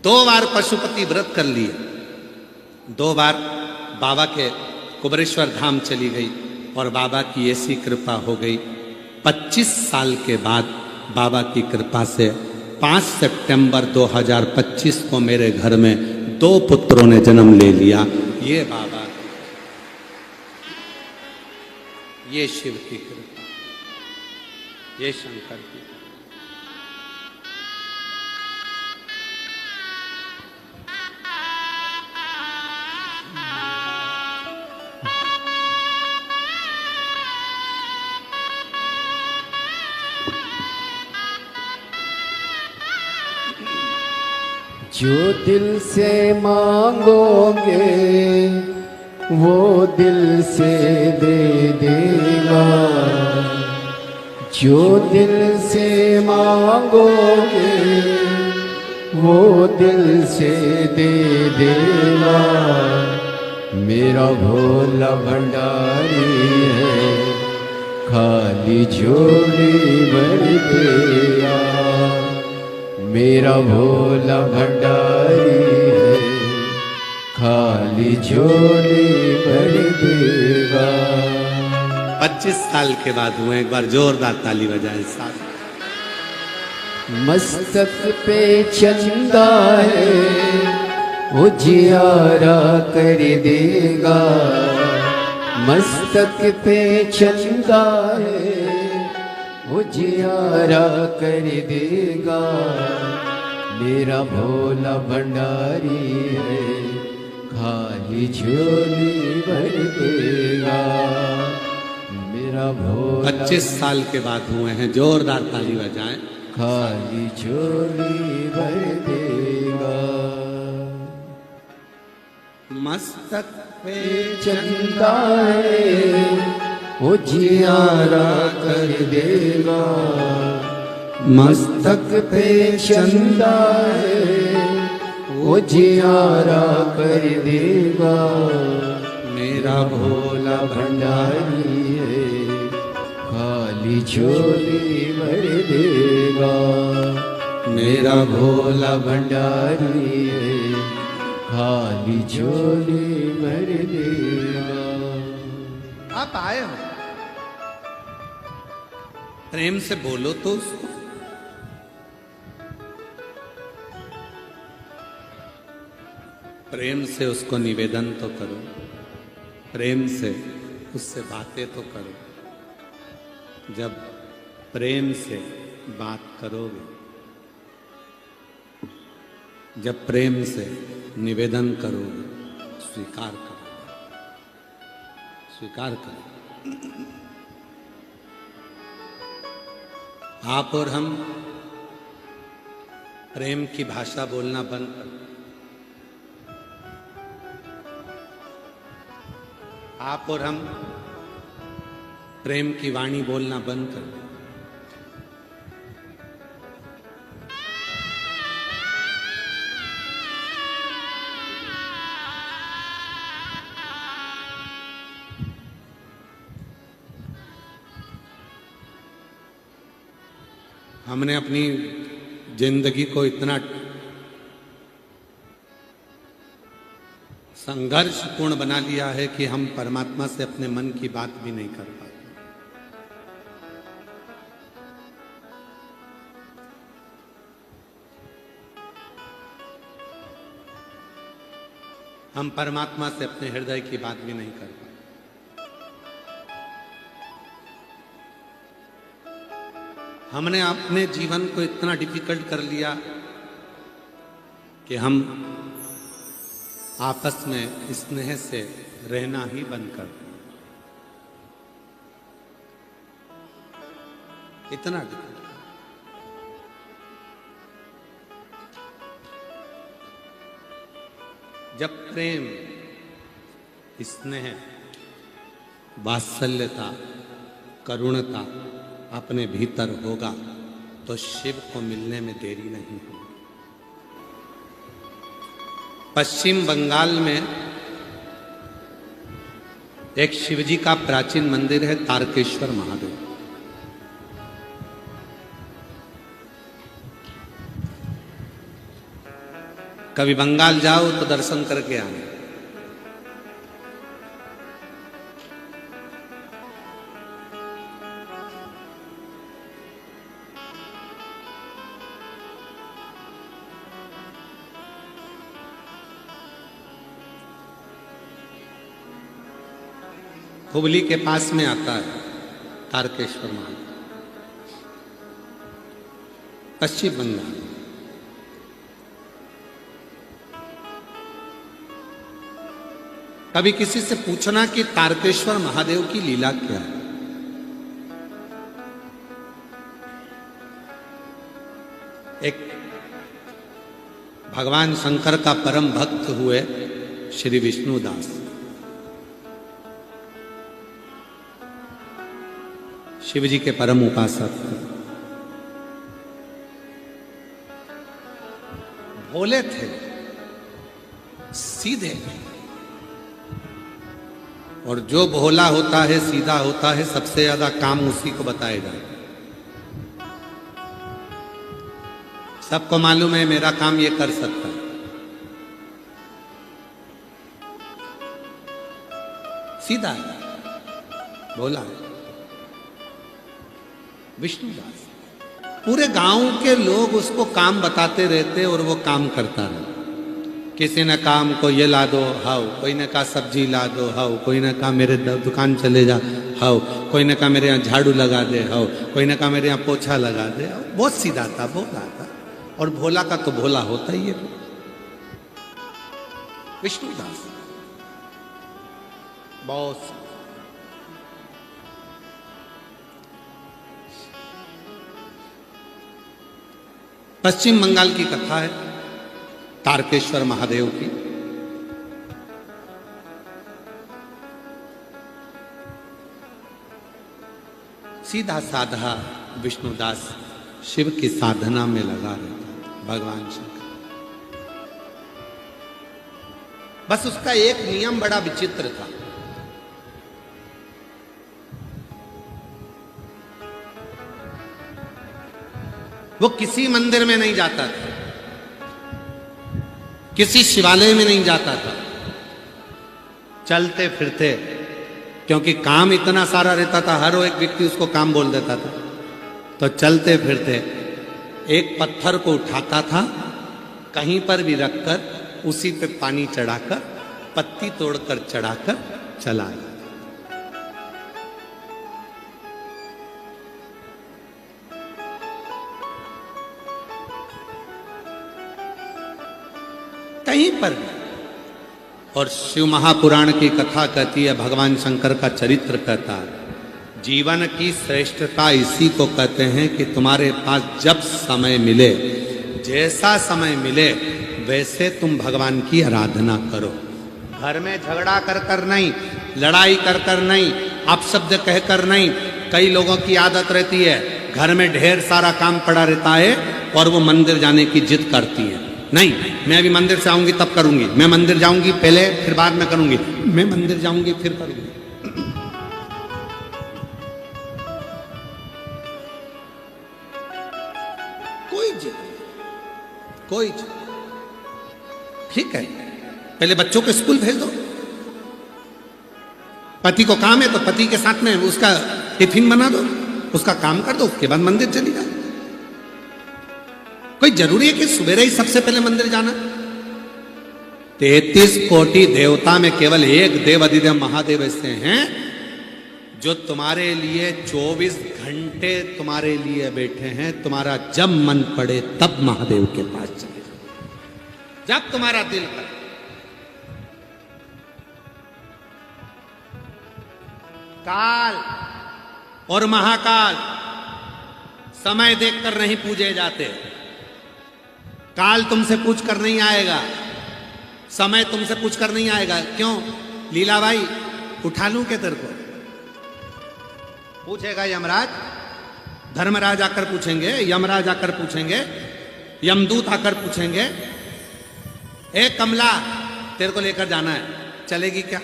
A: 2 बार पशुपति व्रत कर लिए, 2 बार बाबा के कुबरेश्वर धाम चली गई और बाबा की ऐसी कृपा हो गई। 25 साल के बाद बाबा की कृपा से 5 सितंबर 2025 को मेरे घर में 2 पुत्रों ने जन्म ले लिया। ये बाबा, ये शिव की कृपा, ये शंकर की।
B: जो दिल से मांगोगे वो दिल से दे देगा, जो दिल से मांगोगे वो दिल से दे देगा। मेरा भोला भंडारी है, खाली झोली भर देगा। मेरा भोला भंडारी है, खाली झोली भर देगा।
A: 25 साल के बाद हुए, एक बार जोरदार ताली बजाएं साथ।
B: मस्तक पे चंदा है, उजियारा कर देगा। मस्तक पे चंदा है, उजियारा कर देगा। मेरा भोला भंडारी है, खाली झोली भर देगा। मेरा भोला
A: 25 साल के बाद हुए हैं, जोरदार ताली बजाएं।
B: खाली झोली भर देगा।
A: मस्तक पे
B: चंदा है, उजियारा कर देगा। मस्तक पे चंदा है, उजियारा कर देगा। मेरा भोला भंडारी है, खाली झोली भर देगा। मेरा भोला भंडारी है, खाली झोली भर देगा।
A: आप आए हो, प्रेम से बोलो तो उसको। प्रेम से उसको निवेदन तो करो, प्रेम से उससे बातें तो करो। जब प्रेम से बात करोगे, जब प्रेम से निवेदन करोगे, स्वीकार करो, स्वीकार करो। आप और हम प्रेम की भाषा बोलना बंद करो। आप और हम प्रेम की वाणी बोलना बंद करो। हमने अपनी जिंदगी को इतना संघर्षपूर्ण बना लिया है कि हम परमात्मा से अपने मन की बात भी नहीं कर पाते। हम परमात्मा से अपने हृदय की बात भी नहीं कर पाते। हमने अपने जीवन को इतना डिफिकल्ट कर लिया कि हम आपस में स्नेह से रहना ही बंद कर दिया। इतना डिफिकल्ट। जब प्रेम, स्नेह, वात्सल्यता, करुणता अपने भीतर होगा तो शिव को मिलने में देरी नहीं होगी। पश्चिम बंगाल में एक शिवजी का प्राचीन मंदिर है, तारकेश्वर महादेव। कभी बंगाल जाओ तो दर्शन करके आना। हुबली के पास में आता है तारकेश्वर महादेव, पश्चिम बंगाल। कभी किसी से पूछना कि तारकेश्वर महादेव की लीला क्या है। एक भगवान शंकर का परम भक्त हुए श्री विष्णुदास, शिव जी के परम उपासक, भोले थे, सीधे। और जो भोला होता है, सीधा होता है, सबसे ज्यादा काम उसी को बताएगा। सबको मालूम है मेरा काम ये कर सकता है, सीधा है, भोला है। विष्णुदास, पूरे गांव के लोग उसको काम बताते रहते और वो काम करता रहा। किसी ने काम को ये ला दो, हाउ। कोई ने कहा सब्जी ला दो, हाउ। कोई ने कहा मेरे दुकान चले जा, हाउ। कोई ने कहा मेरे यहाँ झाड़ू लगा दे, हाउ। कोई ने कहा मेरे यहाँ पोछा लगा दे। बहुत सीधा था, भोला था। और भोला का तो भोला होता ही है विष्णुदास, बहुत। पश्चिम बंगाल की कथा है तारकेश्वर महादेव की। सीधा साधा विष्णुदास शिव की साधना में लगा रहता भगवान शंकर। बस उसका एक नियम बड़ा विचित्र था। वो किसी मंदिर में नहीं जाता था, किसी शिवालय में नहीं जाता था, चलते फिरते, क्योंकि काम इतना सारा रहता था, हर एक व्यक्ति उसको काम बोल देता था। तो चलते फिरते एक पत्थर को उठाता था, कहीं पर भी रखकर उसी पे पानी चढ़ाकर, पत्ती तोड़कर चढ़ाकर चला गया। कहीं पर। और शिव महापुराण की कथा कहती है, भगवान शंकर का चरित्र कहता है, जीवन की श्रेष्ठता इसी को कहते हैं कि तुम्हारे पास जब समय मिले, जैसा समय मिले, वैसे तुम भगवान की आराधना करो। घर में झगड़ा कर कर नहीं, लड़ाई कर कर नहीं, अपशब्द कह कर नहीं। कई लोगों की आदत रहती है, घर में ढेर सारा काम पड़ा रहता है और वो मंदिर जाने की जिद करती है। नहीं, मैं अभी मंदिर से आऊंगी तब करूंगी, मैं मंदिर जाऊंगी पहले फिर बाद में करूंगी, मैं मंदिर जाऊंगी फिर करूंगी। कोई जिद, कोई जिद। ठीक है, पहले बच्चों को स्कूल भेज दो। पति को काम है तो पति के साथ में उसका टिफिन बना दो, उसका काम कर दो, उसके बाद मंदिर चली जाओ। कोई जरूरी है कि सवेरे ही सबसे पहले मंदिर जाना? 33 कोटि देवता में केवल एक देव अधिदेव महादेव ऐसे हैं जो तुम्हारे लिए 24 घंटे तुम्हारे लिए बैठे हैं। तुम्हारा जब मन पड़े तब महादेव के पास चले जाओ, जब तुम्हारा दिल करे। काल और महाकाल समय देखकर नहीं पूजे जाते। काल तुमसे पूछ कर नहीं आएगा, समय तुमसे पूछ कर नहीं आएगा। क्यों? लीलाबाई उठा लूं क्या तेरे को? पूछेगा यमराज, धर्मराज आकर पूछेंगे, यमराज आकर पूछेंगे, यमदूत आकर पूछेंगे, ए कमला तेरे को लेकर जाना है, चलेगी क्या?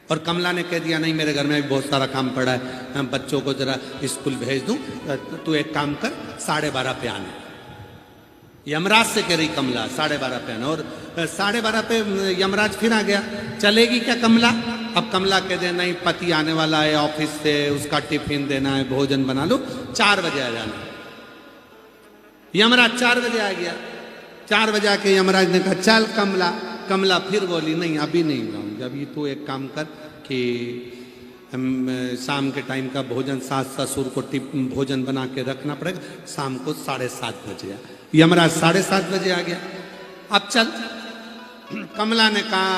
A: और कमला ने कह दिया नहीं, मेरे घर में भी बहुत सारा काम पड़ा है, बच्चों को जरा स्कूल भेज दूं, तू एक काम कर 12:30 पे आना। यमराज से कह रही कमला 12:30 पे आना, और 12:30 पे यमराज फिर आ गया। चलेगी क्या कमला? अब कमला कह दे नहीं, पति आने वाला है ऑफिस से, उसका टिफिन देना है, भोजन बना लो, 4 बजे आ जाना। यमराज 4 बजे आ गया। 4 बजे आके यमराज ने कहा चल कमला। कमला फिर बोली नहीं अभी नहीं जाऊंगी, अभी तू एक काम कर कि शाम के टाइम का भोजन सास ससुर को भोजन बना के रखना पड़ेगा, शाम को 7:30 बजे आ। यमराज 7:30 बजे आ गया। अब चल। कमला ने कहा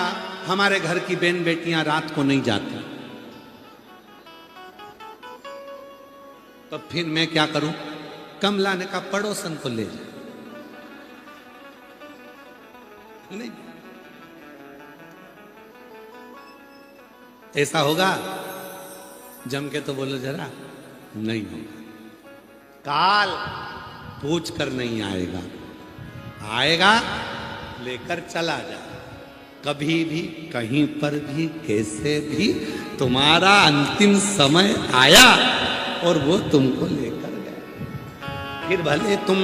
A: हमारे घर की बहन बेटियां रात को नहीं जाती, तो फिर मैं क्या करूं? कमला ने कहा पड़ोसन को ले जा। नहीं ऐसा होगा? जम के तो बोलो जरा, नहीं होगा। काल पूछ कर नहीं आएगा, आएगा लेकर चला जा। कभी भी कहीं पर भी कैसे भी तुम्हारा अंतिम समय आया और वो तुमको लेकर गया। फिर भले तुम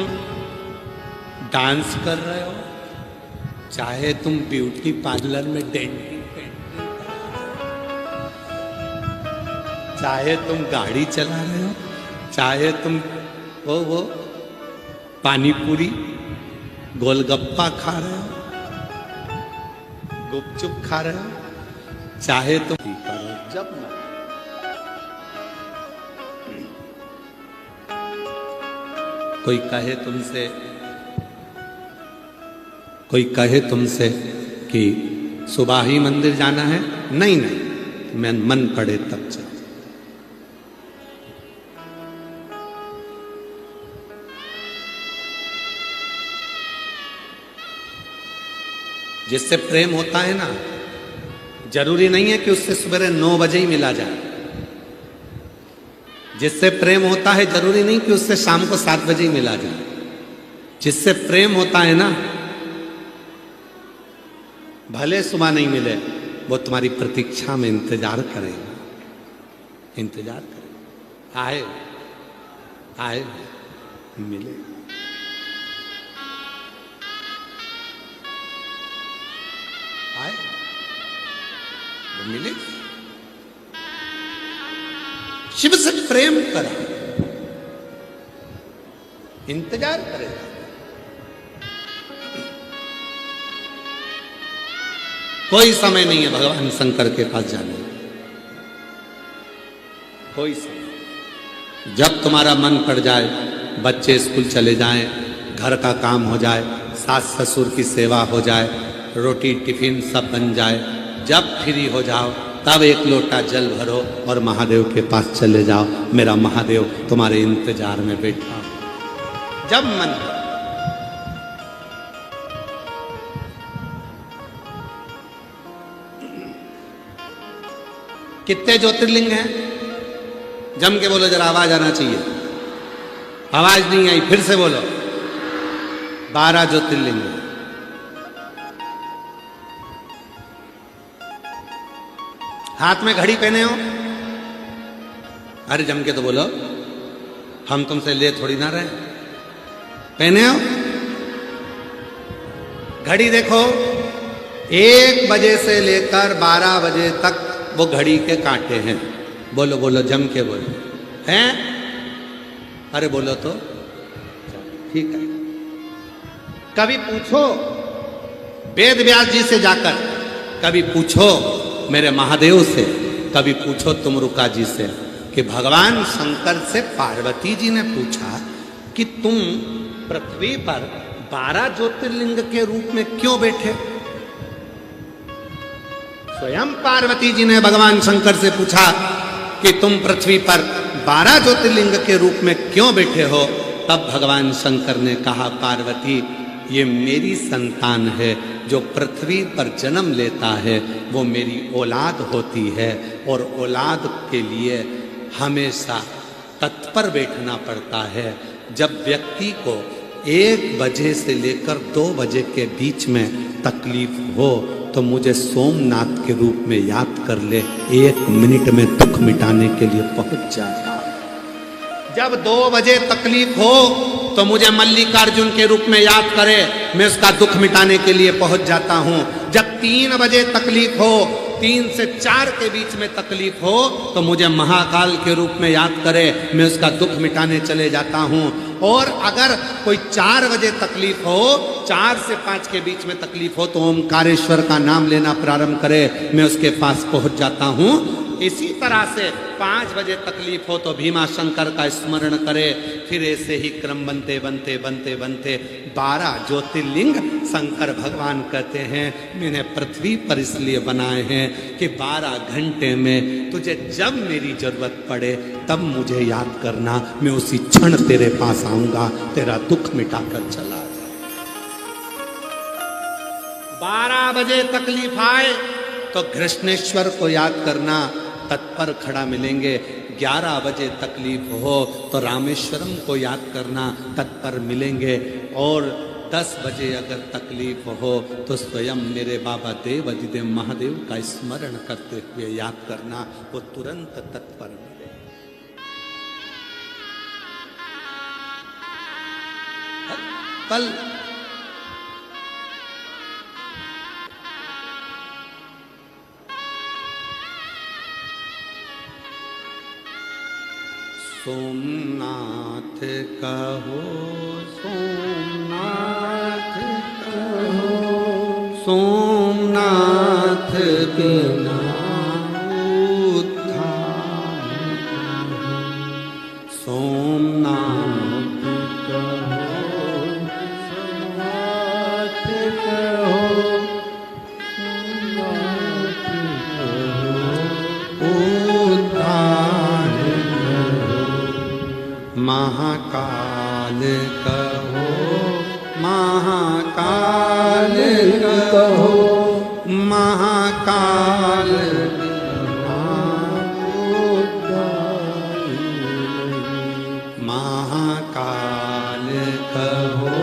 A: डांस कर रहे हो, चाहे तुम ब्यूटी पार्लर में डेंटिंग, चाहे तुम गाड़ी चला रहे हो, चाहे तुम वो पानी पूरी गोलगप्पा खा रहे हो, गुपचुप खा रहे हो, चाहे तुम करो जब ना। कोई कहे तुमसे कि सुबह ही मंदिर जाना है, नहीं नहीं मैं मन पड़े तब चल। जिससे प्रेम होता है ना, जरूरी नहीं है कि उससे सवेरे 9 बजे ही मिला जाए। जिससे प्रेम होता है जरूरी नहीं कि उससे शाम को 7 बजे ही मिला जाए। जिससे प्रेम होता है ना, भले सुबह नहीं मिले, वो तुम्हारी प्रतीक्षा में इंतजार करेगा, इंतजार करेगा, आए आए मिले। आए वो मिले। शिव से प्रेम करा, इंतजार करेगा। कोई समय नहीं है भगवान शंकर के पास जाने का, कोई समय। जब तुम्हारा मन पड़ जाए, बच्चे स्कूल चले जाएं, घर का काम हो जाए, सास ससुर की सेवा हो जाए, रोटी टिफिन सब बन जाए, जब फ्री हो जाओ तब एक लोटा जल भरो और महादेव के पास चले जाओ। मेरा महादेव तुम्हारे इंतजार में बैठा। जब मन कितने ज्योतिर्लिंग हैं? जम के बोलो जरा, आवाज आना चाहिए। आवाज नहीं आई, फिर से बोलो। 12 ज्योतिर्लिंग। हाथ में घड़ी पहने हो? अरे जम के तो बोलो, हम तुमसे ले थोड़ी ना रहे। पहने हो? घड़ी देखो, 1 बजे से लेकर 12 बजे तक वो घड़ी के कांटे हैं। बोलो बोलो, जम के बोलो। हैं? अरे बोलो तो ठीक है। कभी पूछो वेद व्यास जी से जाकर, कभी पूछो मेरे महादेव से, कभी पूछो तुमरुका जी से कि भगवान शंकर से पार्वती जी ने पूछा कि तुम पृथ्वी पर 12 ज्योतिर्लिंग के रूप में क्यों बैठे? स्वयं पार्वती जी ने भगवान शंकर से पूछा कि तुम पृथ्वी पर 12 ज्योतिर्लिंग के रूप में क्यों बैठे हो? तब भगवान शंकर ने कहा, पार्वती ये मेरी संतान है, जो पृथ्वी पर जन्म लेता है वो मेरी औलाद होती है, और औलाद के लिए हमेशा तत्पर बैठना पड़ता है। जब व्यक्ति को 1 बजे से लेकर 2 बजे के बीच में तकलीफ हो तो मुझे सोमनाथ के रूप में याद कर ले, 1 मिनट में दुख मिटाने के लिए पहुंच जाएगा। जब 2 बजे तकलीफ हो तो मुझे मल्लिकार्जुन के रूप में याद करे, मैं उसका दुख मिटाने के लिए पहुंच जाता हूं। जब 3 बजे तकलीफ हो, 3 से 4 के बीच में तकलीफ हो, तो मुझे महाकाल के रूप में याद करे, मैं उसका दुख मिटाने चले जाता हूं। और अगर कोई 4 बजे तकलीफ हो, 4 से 5 के बीच में तकलीफ हो, तो ओमकारेश्वर का नाम लेना प्रारंभ करे, मैं उसके पास पहुंच जाता हूं। इसी तरह से 5 बजे तकलीफ हो तो भीमा शंकर का स्मरण करे, फिर ऐसे ही क्रम बनते बनते बनते बनते 12 ज्योतिर्लिंग शंकर भगवान कहते हैं मैंने पृथ्वी पर इसलिए बनाए हैं कि 12 घंटे में तुझे जब मेरी जरूरत पड़े तब मुझे याद करना, मैं उसी क्षण तेरे पास आऊंगा, तेरा दुख मिटाकर चला जाए। 12 बजे तकलीफ आए तो कृष्णेश्वर को याद करना, तत्पर खड़ा मिलेंगे। 11 बजे तकलीफ हो तो रामेश्वरम को याद करना, तत्पर मिलेंगे। और 10 बजे अगर तकलीफ हो तो स्वयं मेरे बाबा देव अधिदेव महादेव का स्मरण करते हुए याद करना, वो तुरंत तत्पर मिले। पल सोमनाथ कहो, सोमनाथ कहो, सोमनाथ बिना उद्धार कहो, सोमनाथ कहो, सोमनाथ कहो, उद्धार महाकाल कहो, महाकाल कहो, महाकाल महाकाल कहो,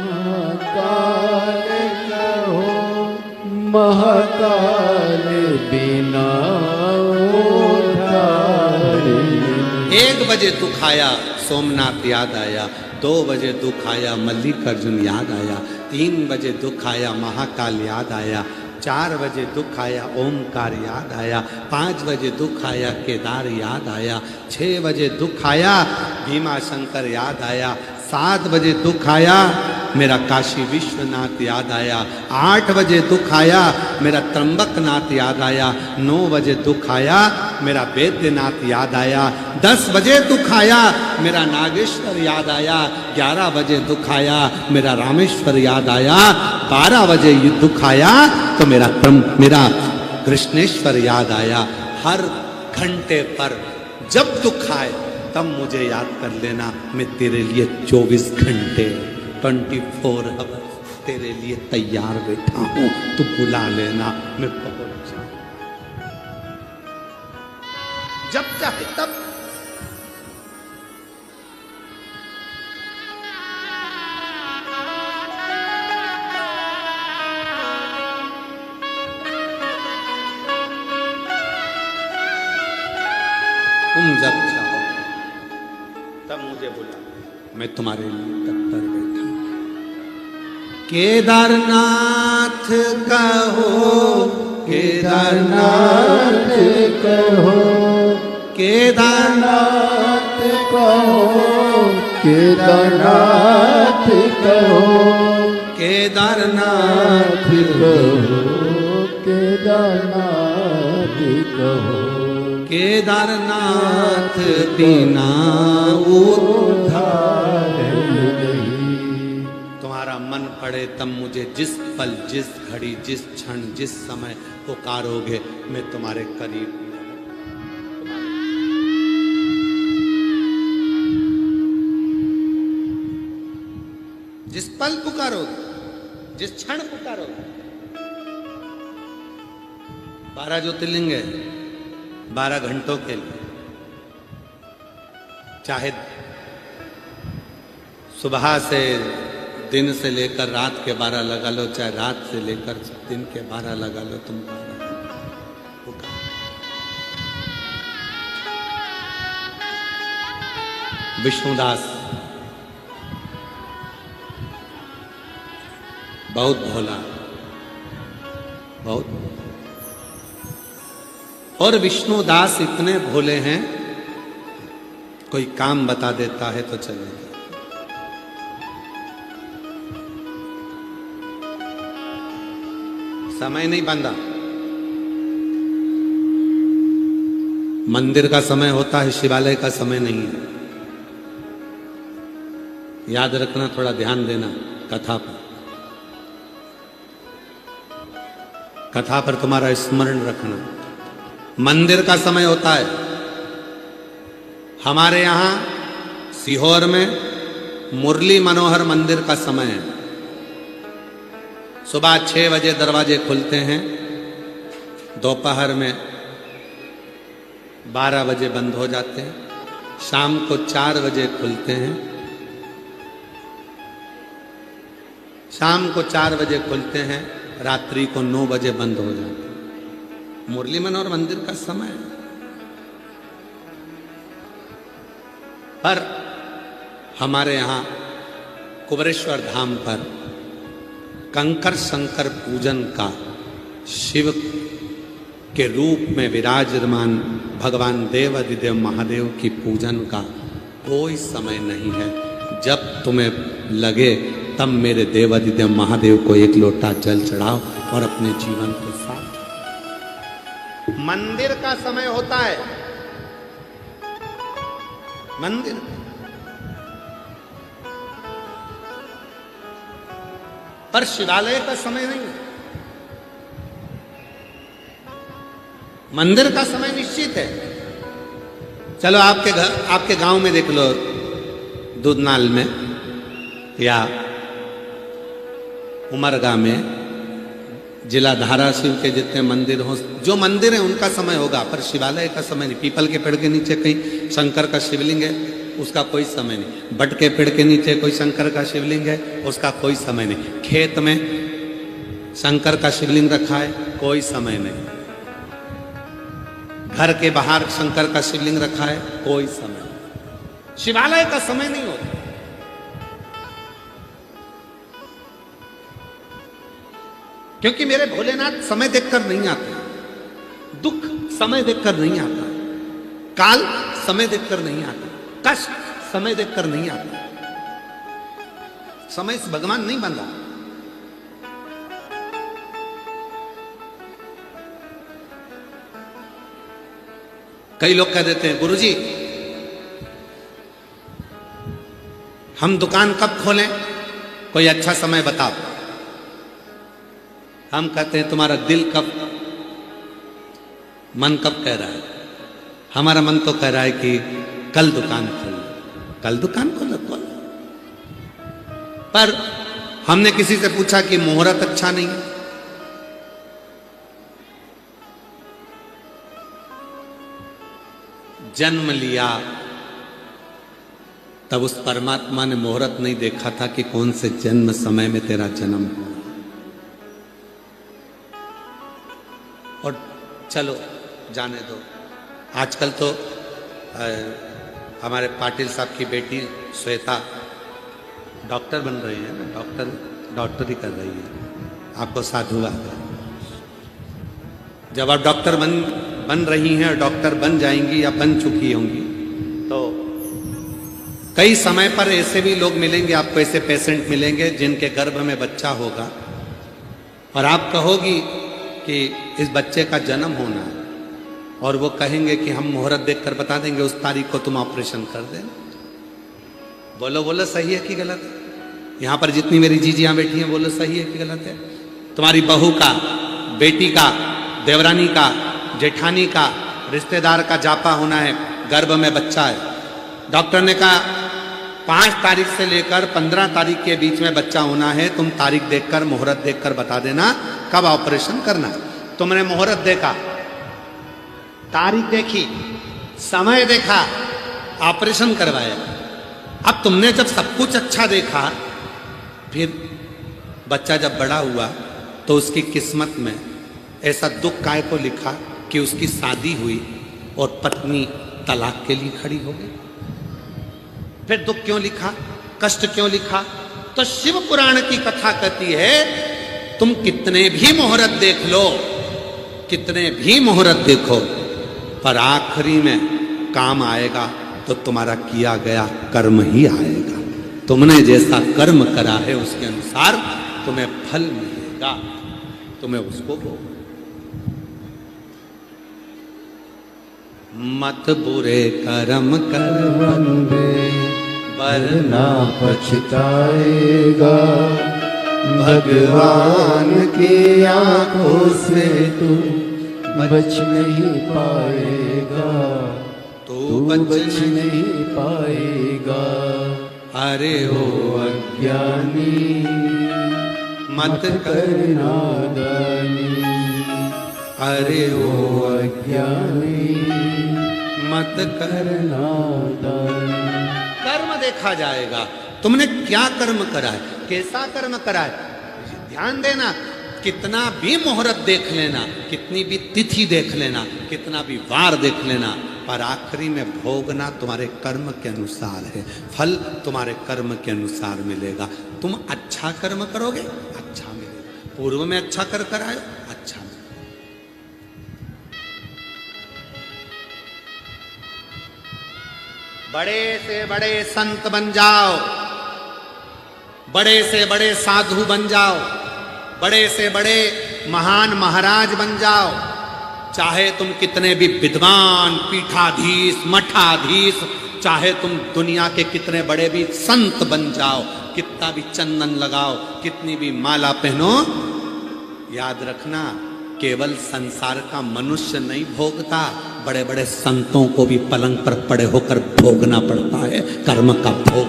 B: महाकाल कहो, महाकाल बिना उद्धार।
A: 1 बजे दुख आया, सोमनाथ याद आया। 2 बजे दुख आया, मल्लिकार्जुन याद आया। 3 बजे दुख आया, महाकाल याद आया। 4 बजे दुख आया, ओमकार याद आया। 5 बजे दुख आया, केदार याद आया। 6 बजे दुख आया, भीमा शंकर याद आया। 7 बजे दुख आया, मेरा काशी विश्वनाथ याद आया। 8 बजे दुख आया, मेरा त्र्यंबकनाथ याद आया। 9 बजे दुख आया, मेरा वैद्यनाथ याद आया। 10 बजे दुख आया, मेरा नागेश्वर याद आया। 11 बजे दुख आया, मेरा रामेश्वर याद आया। 12 बजे ये दुख आया तो मेरा कृष्णेश्वर याद आया। हर घंटे पर जब दुख आए तब मुझे याद कर लेना, मैं तेरे लिए 24 घंटे 24 आवर्स तेरे लिए तैयार बैठा हूं, तू बुला लेना, मैं पहुंच जाऊं जब चाहे तब। तुम जब चाहो तब मुझे बुला, मैं तुम्हारे लिए तत्पर बैठा हूं। केदारनाथ कहो, केदारनाथ
B: कहो,
A: केदारनाथ
B: कहो, केदारनाथ कहो,
A: केदारनाथ
B: कहो, केदारनाथ कहो,
A: केदारनाथ बिना उद्धार नहीं। तुम्हारा मन पड़े तब मुझे जिस पल, जिस घड़ी, जिस क्षण, जिस समय पुकारोगे, मैं तुम्हारे करीब हूं। जिस पल पुकारोगे, जिस क्षण पुकारोगे। 12 ज्योतिर्लिंग है, 12 घंटों के लिए, चाहे सुबह से दिन से लेकर रात के 12 लगा लो, चाहे रात से लेकर दिन के 12 लगा लो, तुम 12 पुकार। विष्णुदास बहुत भोला, बहुत। और विष्णुदास इतने भोले हैं, कोई काम बता देता है तो चलेगा। समय नहीं बंधा। मंदिर का समय होता है, शिवालय का समय नहीं है। याद रखना, थोड़ा ध्यान देना कथा पर। कथा पर तुम्हारा स्मरण रखना। मंदिर का समय होता है। हमारे यहां सीहोर में मुरली मनोहर मंदिर का समय है। सुबह 6 बजे दरवाजे खुलते हैं, दोपहर में 12 बजे बंद हो जाते हैं, शाम को 4 बजे खुलते हैं, शाम को 4 बजे खुलते हैं, रात्रि को 9 बजे बंद हो जाते हैं। मुरली मनोहर मंदिर का समय है। पर हमारे यहाँ कुबरेश्वर धाम पर कंकर शंकर पूजन का, शिव के रूप में विराजमान भगवान देवाधिदेव महादेव की पूजन का कोई समय नहीं है। जब तुम्हें लगे तब मेरे देवाधिदेव महादेव को एक लोटा जल चढ़ाओ और अपने जीवन के साथ। मंदिर का समय होता है, मंदिर। पर शिवालय का समय नहीं है। मंदिर का समय निश्चित है। चलो आपके घर, आपके गांव में देख लो, दूधनाल में या उमरगा में, जिला धाराशिव के जितने मंदिर हो, जो मंदिर है उनका समय होगा, पर शिवालय का समय नहीं। पीपल के पेड़ के नीचे कहीं शंकर का शिवलिंग है, उसका कोई समय नहीं। बट के पेड़ के नीचे कोई शंकर का शिवलिंग है, उसका कोई समय नहीं। खेत में शंकर का शिवलिंग रखा है, कोई समय नहीं। घर के बाहर शंकर का शिवलिंग रखा है, कोई समय नहीं। शिवालय का समय नहीं होता। क्योंकि मेरे भोलेनाथ समय देखकर नहीं आते, दुख समय देखकर नहीं आता, काल समय देखकर नहीं आता, कष्ट समय देखकर नहीं आता। समय से भगवान नहीं बंधा। कई लोग कह देते हैं, गुरुजी हम दुकान कब खोलें, कोई अच्छा समय बताओ। हम कहते हैं तुम्हारा दिल कब, मन कब कह रहा है। हमारा मन तो कह रहा है कि कल दुकान खोलो, कल दुकान खोलो। पर हमने किसी से पूछा कि मुहूर्त अच्छा नहीं है। जन्म लिया तब उस परमात्मा ने मुहूर्त नहीं देखा था कि कौन से जन्म समय में तेरा जन्म हुआ। और चलो जाने दो। आजकल तो हमारे पाटिल साहब की बेटी श्वेता डॉक्टर बन रही है ना, डॉक्टरी कर रही है। आपको साधुवाद है। जब आप डॉक्टर बन रही हैं और डॉक्टर बन जाएंगी या बन चुकी होंगी, तो कई समय पर ऐसे भी लोग मिलेंगे आपको, ऐसे पेशेंट मिलेंगे जिनके गर्भ में बच्चा होगा और आप कहोगी कि इस बच्चे का जन्म होना है, और वो कहेंगे कि हम मुहूर्त देखकर बता देंगे उस तारीख को तुम ऑपरेशन कर दें। बोलो बोलो, सही है कि गलत है? यहाँ पर जितनी मेरी जीजियाँ बैठी हैं, बोलो सही है कि गलत है? तुम्हारी बहू का, बेटी का, देवरानी का, जेठानी का, रिश्तेदार का जापा होना है, गर्भ में बच्चा है। डॉक्टर ने कहा 5 तारीख से लेकर 15 तारीख के बीच में बच्चा होना है। तुम तारीख देखकर, मुहूर्त देखकर बता देना कब ऑपरेशन करना। तुमने मुहूर्त देखा, तारीख देखी, समय देखा, ऑपरेशन करवाया। अब तुमने जब सब कुछ अच्छा देखा, फिर बच्चा जब बड़ा हुआ तो उसकी किस्मत में ऐसा दुख काय को लिखा कि उसकी शादी हुई और पत्नी तलाक के लिए खड़ी हो गई। फिर दुख क्यों लिखा, कष्ट क्यों लिखा? तो शिव पुराण की कथा कहती है तुम कितने भी मुहूर्त देख लो, कितने भी मुहूर्त देखो, पर आखिरी में काम आएगा तो तुम्हारा किया गया कर्म ही आएगा। तुमने जैसा कर्म करा है उसके अनुसार तुम्हें फल मिलेगा, तुम्हें उसको भोग। मत बुरे कर्म कर
B: बंदे
A: वरना
B: पछताएगा, भगवान की आंखों से तू बच नहीं पाएगा, तू बच नहीं पाएगा।
A: अरे ओ
B: अज्ञानी
A: मत कर
B: नादानी,
A: अरे ओ
B: अज्ञानी
A: मत कर।
B: नादानी।
A: कर्म देखा जाएगा, तुमने क्या कर्म करा है, कैसा कर्म करा है। ध्यान देना, कितना भी मुहूर्त देख लेना, कितनी भी तिथि देख लेना, कितना भी वार देख लेना, पर आखिरी में भोगना तुम्हारे कर्म के अनुसार है, फल तुम्हारे कर्म के अनुसार मिलेगा। तुम अच्छा कर्म करोगे, अच्छा मिलेगा। पूर्व में अच्छा कर आए, अच्छा मिलेगा। बड़े से बड़े संत बन जाओ, बड़े से बड़े साधु बन जाओ, बड़े से बड़े महान महाराज बन जाओ, चाहे तुम कितने भी विद्वान पीठाधीश मठाधीश, चाहे तुम दुनिया के कितने बड़े भी संत बन जाओ, कितना भी चंदन लगाओ, कितनी भी माला पहनो, याद रखना केवल संसार का मनुष्य नहीं भोगता, बड़े बड़े संतों को भी पलंग पर पड़े होकर भोगना पड़ता है कर्म का भोग।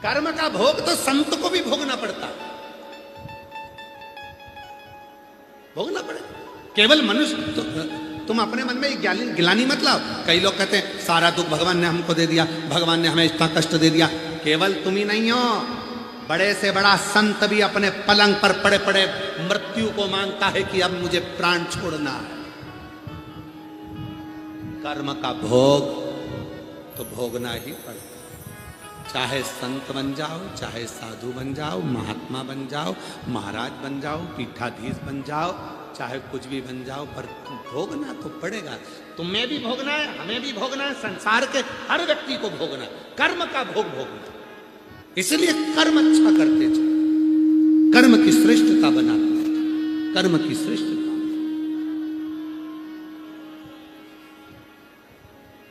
A: कर्म का भोग तो संत को भी भोगना पड़ता, भोगना पड़े। केवल मनुष्य तो, तुम अपने मन में गिलानी मत लाओ। कई लोग कहते हैं सारा दुख भगवान ने हमको दे दिया, भगवान ने हमें इतना कष्ट दे दिया। केवल तुम ही नहीं हो, बड़े से बड़ा संत भी अपने पलंग पर पड़े पड़े मृत्यु को मांगता है कि अब मुझे प्राण छोड़ना है। कर्म का भोग तो भोगना ही पड़ता, चाहे संत बन जाओ, चाहे साधु बन जाओ, महात्मा बन जाओ, महाराज बन जाओ, पीठाधीश बन जाओ, चाहे कुछ भी बन जाओ, पर भोगना तो पड़ेगा। तुम्हें भी भोगना है, हमें भी भोगना है, संसार के हर व्यक्ति को भोगना, कर्म का भोग भोगना। इसलिए कर्म अच्छा करते चलो, कर्म की श्रेष्ठता बनाते, कर्म की श्रेष्ठता।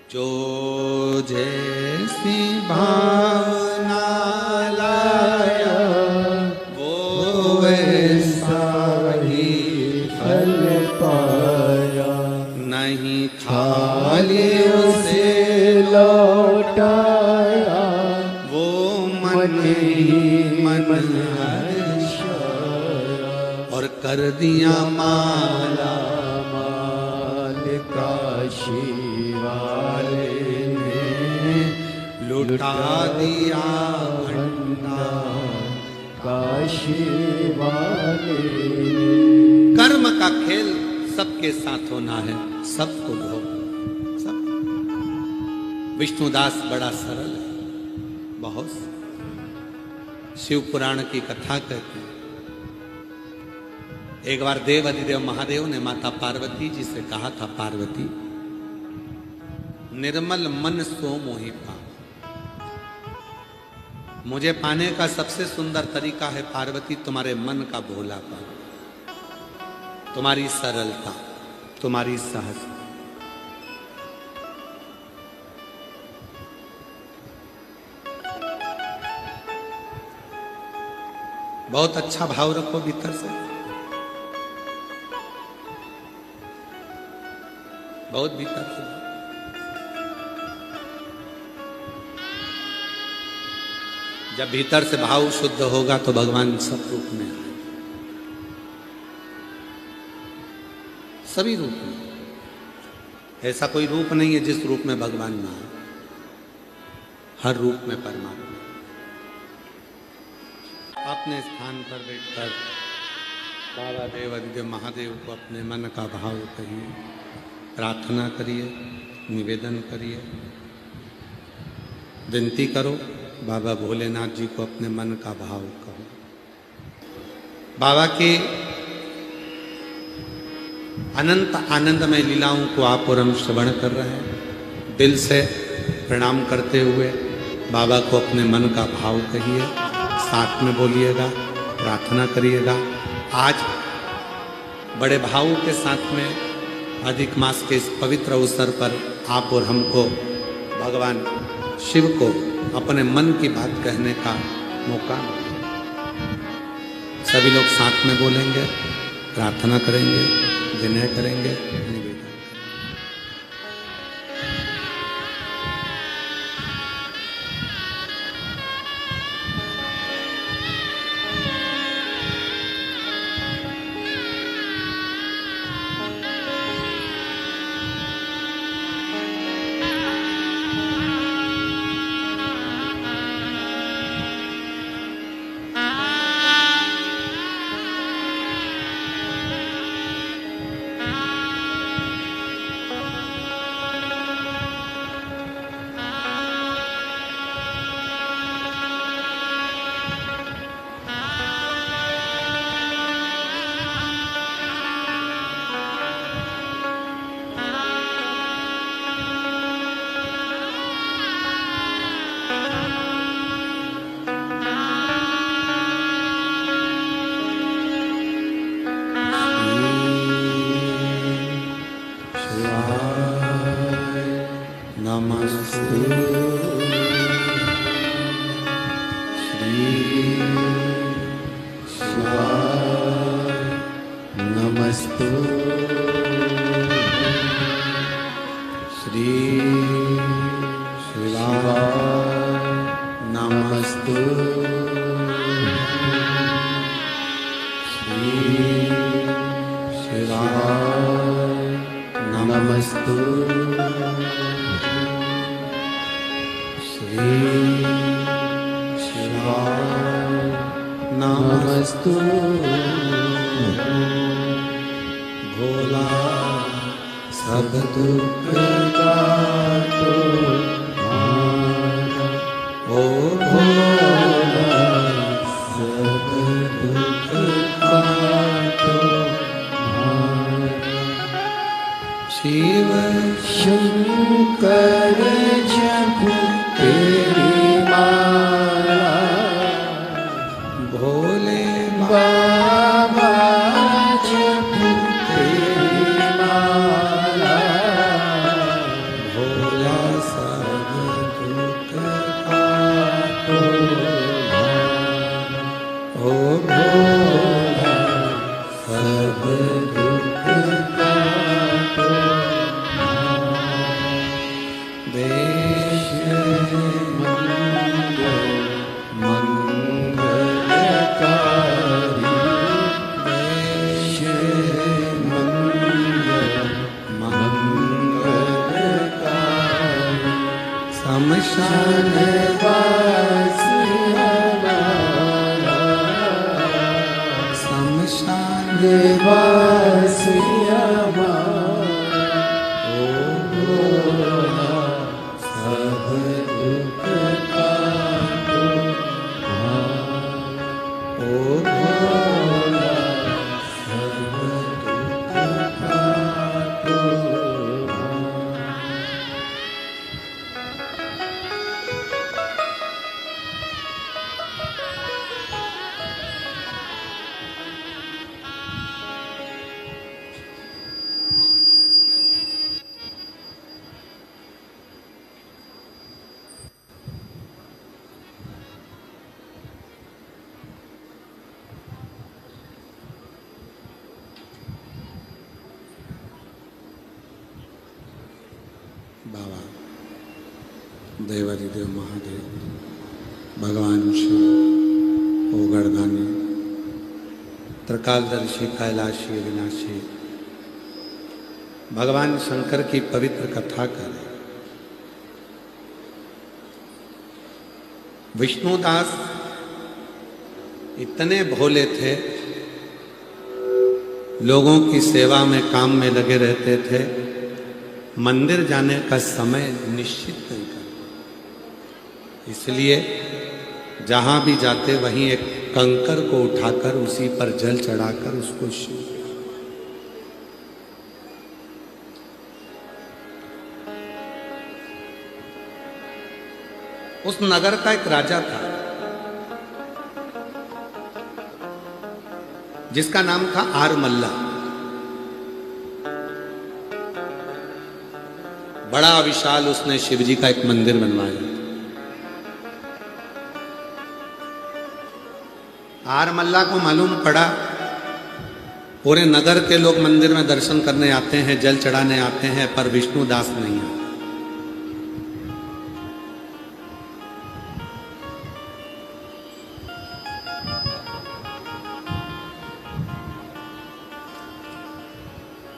A: जो जैसी भावना लाया वो वैसा
B: ही फल पाया,
A: नहीं
B: खाली उसे लौटाया,
A: वो मन ही मन
B: हर्षाया,
A: और कर दिया माला
B: माल काशी वाले ने
A: लुटा दिया
B: भंडार, काशी वाले।
A: कर्म का खेल सबके साथ होना है, सबको भोग, सब। विष्णुदास बड़ा सरल है, बहुत। शिव पुराण की कथा कहती है, एक बार देव अधिदेव महादेव ने माता पार्वती जी से कहा था, पार्वती निर्मल मन सो मोहि पा। मुझे पाने का सबसे सुंदर तरीका है पार्वती तुम्हारे मन का भोलापन, तुम्हारी सरलता, तुम्हारी सहजता। बहुत अच्छा भाव रखो भीतर से, बहुत भीतर से। जब भीतर से भाव शुद्ध होगा तो भगवान सब रूप में आए, सभी रूप में। ऐसा कोई रूप नहीं है जिस रूप में भगवान ना आए, हर रूप में परमात्मा। अपने स्थान पर बैठकर बाबा देव अधिदेव महादेव को अपने मन का भाव कहिए, प्रार्थना करिए, निवेदन करिए, विनती करो बाबा भोलेनाथ जी को अपने मन का भाव कहो। बाबा के अनंत आनंदमय लीलाओं को आप और हम श्रवण कर रहे हैं। दिल से प्रणाम करते हुए बाबा को अपने मन का भाव कहिए, साथ में बोलिएगा, प्रार्थना करिएगा। आज बड़े भावों के साथ में अधिक मास के इस पवित्र अवसर पर आप और हमको भगवान शिव को अपने मन की बात कहने का मौका मिला। सभी लोग साथ में बोलेंगे, प्रार्थना करेंगे, विनय करेंगे, निवेदन करेंगे। भोला सब दुख काटो ओ भोला सब दुख काटो शिव शंकर जप तेरी माला भोले बाबा जप तेरी माला भोला सब दुख काटो ओ भोला सब दुख काटो देश शमशान वासी हमारा शमशान वासी हमारा ओ भोला सब दुख काटो ओ भोला सब दुख काटो। बाबा देवादिदेव महादेव भगवान शिव ओगरदानी त्रिकालदर्शी कैलाशी अविनाशी भगवान शंकर की पवित्र कथा करें। विष्णुदास इतने भोले थे, लोगों की सेवा में काम में लगे रहते थे, मंदिर जाने का समय निश्चित नहीं करते। इसलिए जहां भी जाते वहीं एक कंकर को उठाकर उसी पर जल चढ़ाकर उसको शिव। उस नगर का एक राजा था जिसका नाम था आरमल्ला। बड़ा विशाल उसने शिवजी का एक मंदिर बनवाया। आरमल्ला को मालूम पड़ा पूरे नगर के लोग मंदिर में दर्शन करने आते हैं, जल चढ़ाने आते हैं, पर विष्णुदास नहीं आते।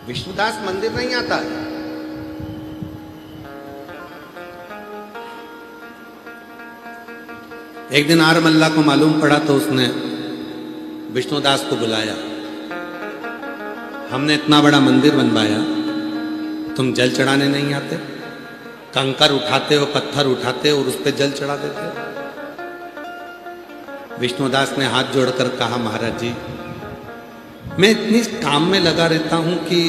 A: विष्णुदास मंदिर नहीं आता है। एक दिन आरमल्ला को मालूम पड़ा तो उसने विष्णुदास को बुलाया। हमने इतना बड़ा मंदिर बनवाया, तुम जल चढ़ाने नहीं आते? कंकर उठाते हो, पत्थर उठाते हो और उस पर जल चढ़ा देते हो। विष्णुदास ने हाथ जोड़कर कहा, महाराज जी, मैं इतनी काम में लगा रहता हूं कि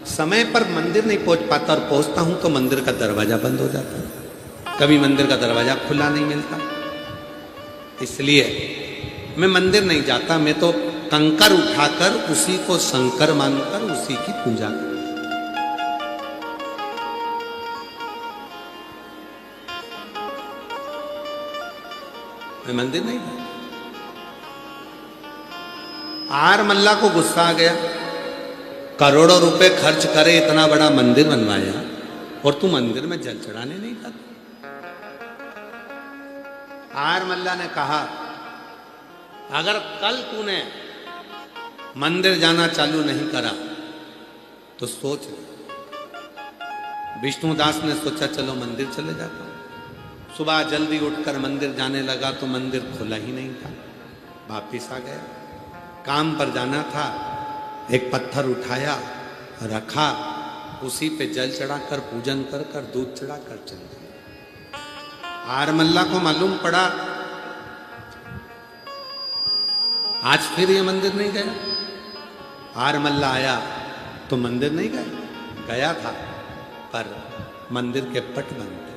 A: समय पर मंदिर नहीं पहुंच पाता, और पहुंचता हूं तो मंदिर का दरवाजा बंद हो जाता है, कभी मंदिर का दरवाजा खुला नहीं मिलता, इसलिए मैं मंदिर नहीं जाता। मैं तो कंकर उठाकर उसी को शंकर मानकर उसी की पूजा करता। मैं मंदिर नहीं जाता। आरमल्ला को गुस्सा आ गया, करोड़ों रुपए खर्च करे इतना बड़ा मंदिर बनवाया और तू मंदिर में जल चढ़ाने नहीं जाता। आरमल्ला ने कहा, अगर कल तूने मंदिर जाना चालू नहीं करा तो सोच ले। विष्णुदास ने सोचा चलो मंदिर चले जाता हूं। सुबह जल्दी उठकर मंदिर जाने लगा तो मंदिर खुला ही नहीं था। वापिस आ गया। काम पर जाना था, एक पत्थर उठाया, रखा, उसी पे जल चढ़ाकर पूजन कर कर दूध चढ़ाकर चल दिया। आरमल्ला को मालूम पड़ा आज फिर ये मंदिर नहीं गया। आरमल्ला आया तो मंदिर नहीं गया था, पर मंदिर के पट बंद थे।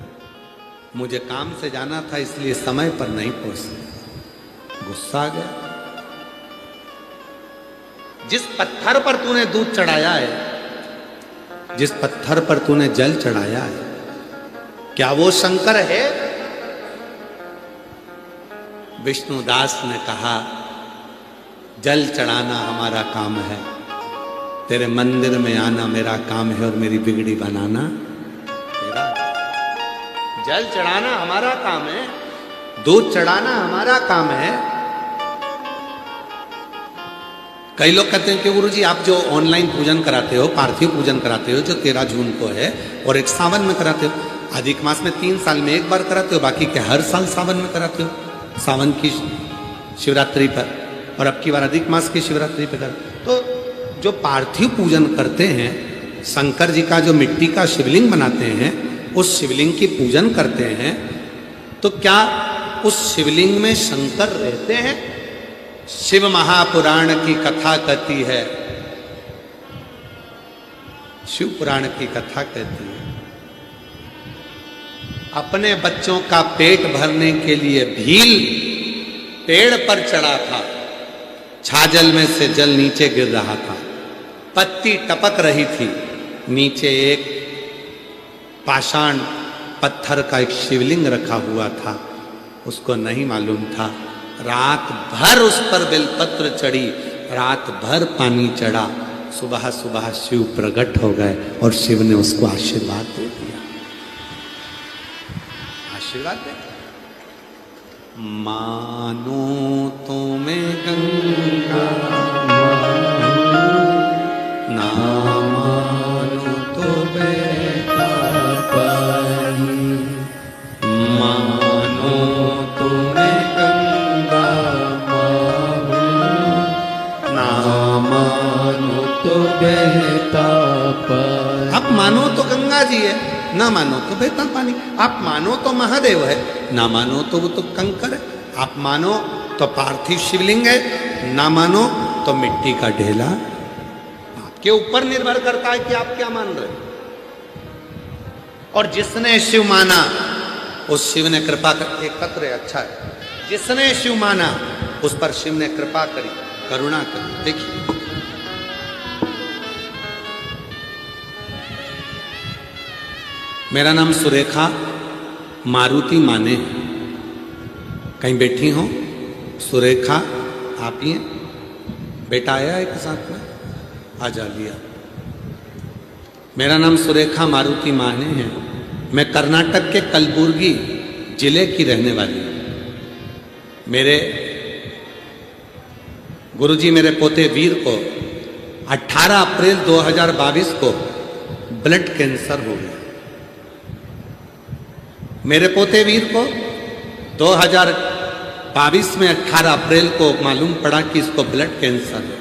A: मुझे काम से जाना था इसलिए समय पर नहीं पहुंच सका। गुस्सा आ गया। जिस पत्थर पर तूने दूध चढ़ाया है, जिस पत्थर पर तूने जल चढ़ाया है, क्या वो शंकर है? विष्णुदास ने कहा, जल चढ़ाना हमारा काम है, तेरे मंदिर में आना मेरा काम है और मेरी बिगड़ी बनाना तेरा। जल चढ़ाना हमारा काम है, दूध चढ़ाना हमारा काम है। कई लोग कहते हैं कि गुरुजी आप जो ऑनलाइन पूजन कराते हो, पार्थिव पूजन कराते हो, जो 13 जून को है और एक सावन में कराते हो, अधिक मास में 3 साल में एक बार कराते हो, बाकी के हर साल सावन में कराते हो, सावन की शिवरात्रि पर, और अब की बार अधिक मास की शिवरात्रि पर कर। तो जो पार्थिव पूजन करते हैं, शंकर जी का जो मिट्टी का शिवलिंग बनाते हैं, उस शिवलिंग की पूजन करते हैं, तो क्या उस शिवलिंग में शंकर रहते हैं? शिव महापुराण की कथा कहती है, शिव पुराण की कथा कहती है, अपने बच्चों का पेट भरने के लिए भील पेड़ पर चढ़ा था। छाजल में से जल नीचे गिर रहा था, पत्ती टपक रही थी, नीचे एक पाषाण पत्थर का एक शिवलिंग रखा हुआ था। उसको नहीं मालूम था, रात भर उस पर बेलपत्र चढ़ी, रात भर पानी चढ़ा, सुबह सुबह शिव प्रकट हो गए और शिव ने उसको आशीर्वाद दे दिया। आशीर्वाद दे, मानो तो मैं गंगा, ना मानो तो बेटा पानी, मानो तो मैं गंगा ना मानो
B: तो बहता पानी।
A: आप मानो तो गंगा जी है, ना मानो तो बहता पानी। आप मानो तो महादेव है, ना मानो तो वो तो कंकर है, आप मानो तो पार्थिव शिवलिंग है, ना मानो तो मिट्टी का ढेला। आपके ऊपर निर्भर करता है कि आप क्या मान रहे हैं। और जिसने शिव माना उस शिव ने कृपा कर, एकत्र है, अच्छा है, जिसने शिव माना उस पर शिव ने कृपा करी, करुणा करी। देखिए मेरा नाम सुरेखा मारुति माने है, कहीं बैठी हो सुरेखा आप ही हैं? बेटा आया है के साथ में, आ जा लिया। मेरा नाम सुरेखा मारुति माने है, मैं कर्नाटक के कलबुर्गी जिले की रहने वाली हूँ। मेरे गुरुजी मेरे पोते वीर को 18 अप्रैल 2022 को ब्लड कैंसर हो गया। मेरे पोते वीर को 2022 में 18 अप्रैल को मालूम पड़ा कि इसको ब्लड कैंसर है।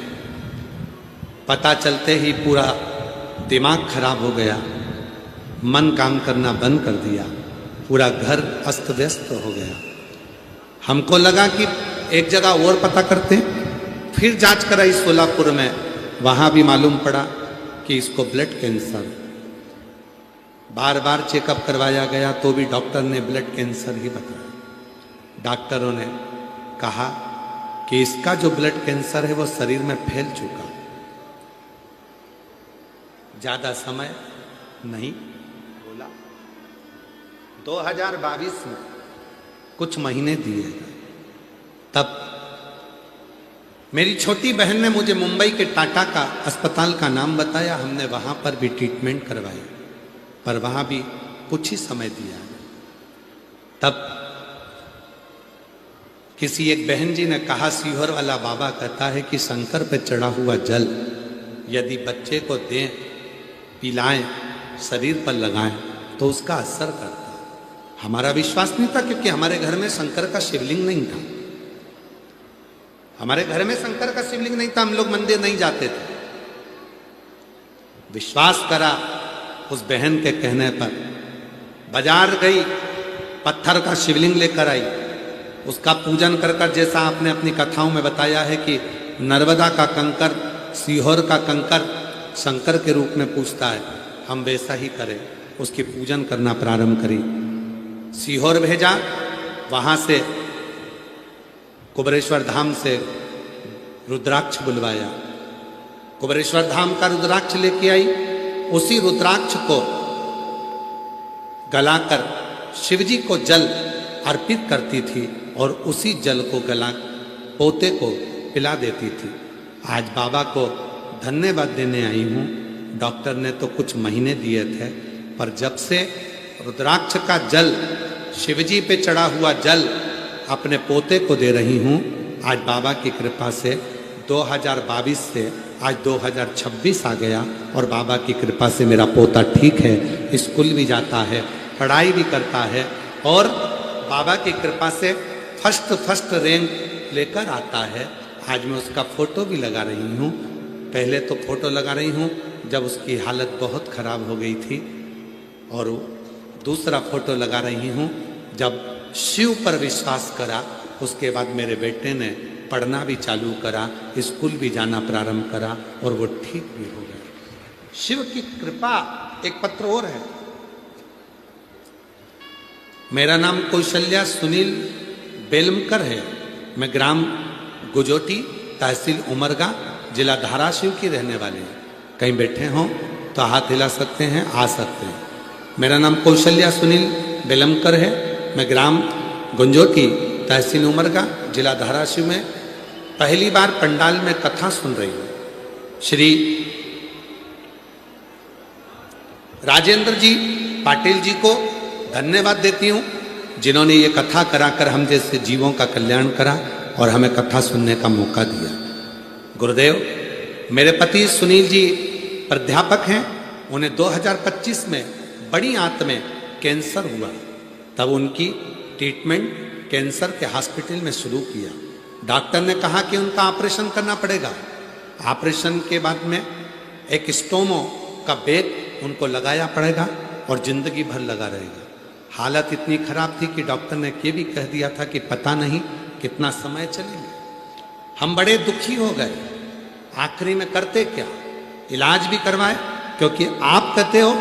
A: पता चलते ही पूरा दिमाग खराब हो गया, मन काम करना बंद कर दिया, पूरा घर अस्त व्यस्त हो गया। हमको लगा कि एक जगह और पता करते हैं, फिर जांच कराई सोलापुर में, वहां भी मालूम पड़ा कि इसको ब्लड कैंसर। बार बार चेकअप करवाया गया तो भी डॉक्टर ने ब्लड कैंसर ही बताया। डॉक्टरों ने कहा कि इसका जो ब्लड कैंसर है वो शरीर में फैल चुका, ज्यादा समय नहीं। बोला 2022 में कुछ महीने दिए गए। तब मेरी छोटी बहन ने मुझे मुंबई के टाटा का अस्पताल का नाम बताया, हमने वहां पर भी ट्रीटमेंट करवाई, पर वहां भी कुछ ही समय दिया। तब किसी एक बहन जी ने कहा, सीहोर वाला बाबा कहता है कि शंकर पे चढ़ा हुआ जल यदि बच्चे को दें, पिलाएं, शरीर पर लगाएं तो उसका असर करता है। हमारा विश्वास नहीं था क्योंकि हमारे घर में शंकर का शिवलिंग नहीं था। हमारे घर में शंकर का शिवलिंग नहीं था, हम लोग मंदिर नहीं जाते थे। विश्वास करा उस बहन के कहने पर, बाजार गई, पत्थर का शिवलिंग लेकर आई, उसका पूजन कर कर, जैसा आपने अपनी कथाओं में बताया है कि नर्मदा का कंकर, सीहोर का कंकर शंकर के रूप में पूजता है, हम वैसा ही करें, उसकी पूजन करना प्रारंभ करी। सीहोर भेजा, वहां से कुबरेश्वर धाम से रुद्राक्ष बुलवाया, कुबरेश्वर धाम का रुद्राक्ष लेके आई। उसी रुद्राक्ष को गलाकर शिवजी को जल अर्पित करती थी और उसी जल को गला पोते को पिला देती थी। आज बाबा को धन्यवाद देने आई हूँ। डॉक्टर ने तो कुछ महीने दिए थे, पर जब से रुद्राक्ष का जल, शिवजी पे चढ़ा हुआ जल अपने पोते को दे रही हूँ, आज बाबा की कृपा से 2022 से आज 2026 आ गया और बाबा की कृपा से मेरा पोता ठीक है, स्कूल भी जाता है, पढ़ाई भी करता है और बाबा की कृपा से फर्स्ट रैंक लेकर आता है। आज मैं उसका फोटो भी लगा रही हूँ। पहले तो फोटो लगा रही हूँ जब उसकी हालत बहुत खराब हो गई थी, और दूसरा फोटो लगा रही हूँ जब शिव पर विश्वास करा। उसके बाद मेरे बेटे ने पढ़ना भी चालू करा, स्कूल भी जाना प्रारंभ करा और वो ठीक भी हो गया। शिव की कृपा। एक पत्र और है। मेरा नाम कौशल्या सुनील बेलमकर है। मैं ग्राम गुजोटी, तहसील उमरगा, जिला धाराशिव की रहने वाले हैं। कहीं बैठे हों तो हाथ हिला सकते हैं, आ सकते हैं। मेरा नाम कौशल्या सुनील बेलमकर है। मैं ग्राम गुंजोटी, तहसील उमरगा, जिला धाराशिव में पहली बार पंडाल में कथा सुन रही हूँ। श्री राजेंद्र जी पाटिल जी को धन्यवाद देती हूँ, जिन्होंने ये कथा कराकर हम जैसे जीवों का कल्याण करा और हमें कथा सुनने का मौका दिया। गुरुदेव, मेरे पति सुनील जी प्राध्यापक हैं। उन्हें 2025 में बड़ी आंत में कैंसर हुआ, तब उनकी ट्रीटमेंट कैंसर के हॉस्पिटल में शुरू किया। डॉक्टर ने कहा कि उनका ऑपरेशन करना पड़ेगा। ऑपरेशन के बाद में एक स्टोमो का बैग उनको लगाया पड़ेगा और जिंदगी भर लगा रहेगा। हालत इतनी खराब थी कि डॉक्टर ने ये भी कह दिया था कि पता नहीं कितना समय चलेंगे। हम बड़े दुखी हो गए। आखिरी में करते क्या, इलाज भी करवाए, क्योंकि आप कहते हो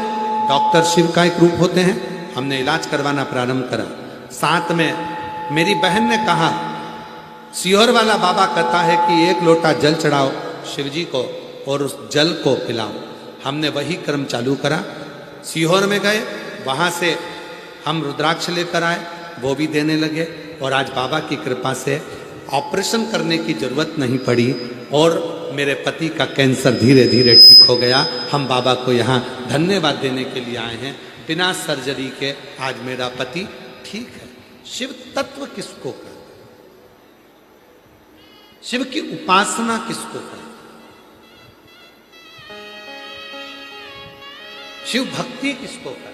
A: डॉक्टर शिव का एक रूप होते हैं। हमने इलाज करवाना प्रारंभ करा। साथ में मेरी बहन ने कहा, सीहोर वाला बाबा कहता है कि एक लोटा जल चढ़ाओ शिव जी को और उस जल को पिलाओ। हमने वही कर्म चालू करा। सीहोर में गए, वहाँ से हम रुद्राक्ष लेकर आए, वो भी देने लगे। और आज बाबा की कृपा से ऑपरेशन करने की जरूरत नहीं पड़ी और मेरे पति का कैंसर धीरे धीरे ठीक हो गया। हम बाबा को यहाँ धन्यवाद देने के लिए आए हैं। बिना सर्जरी के आज मेरा पति ठीक है। शिव तत्व किसको कहते, शिव की उपासना किसको कहते, शिव भक्ति किसको कहते।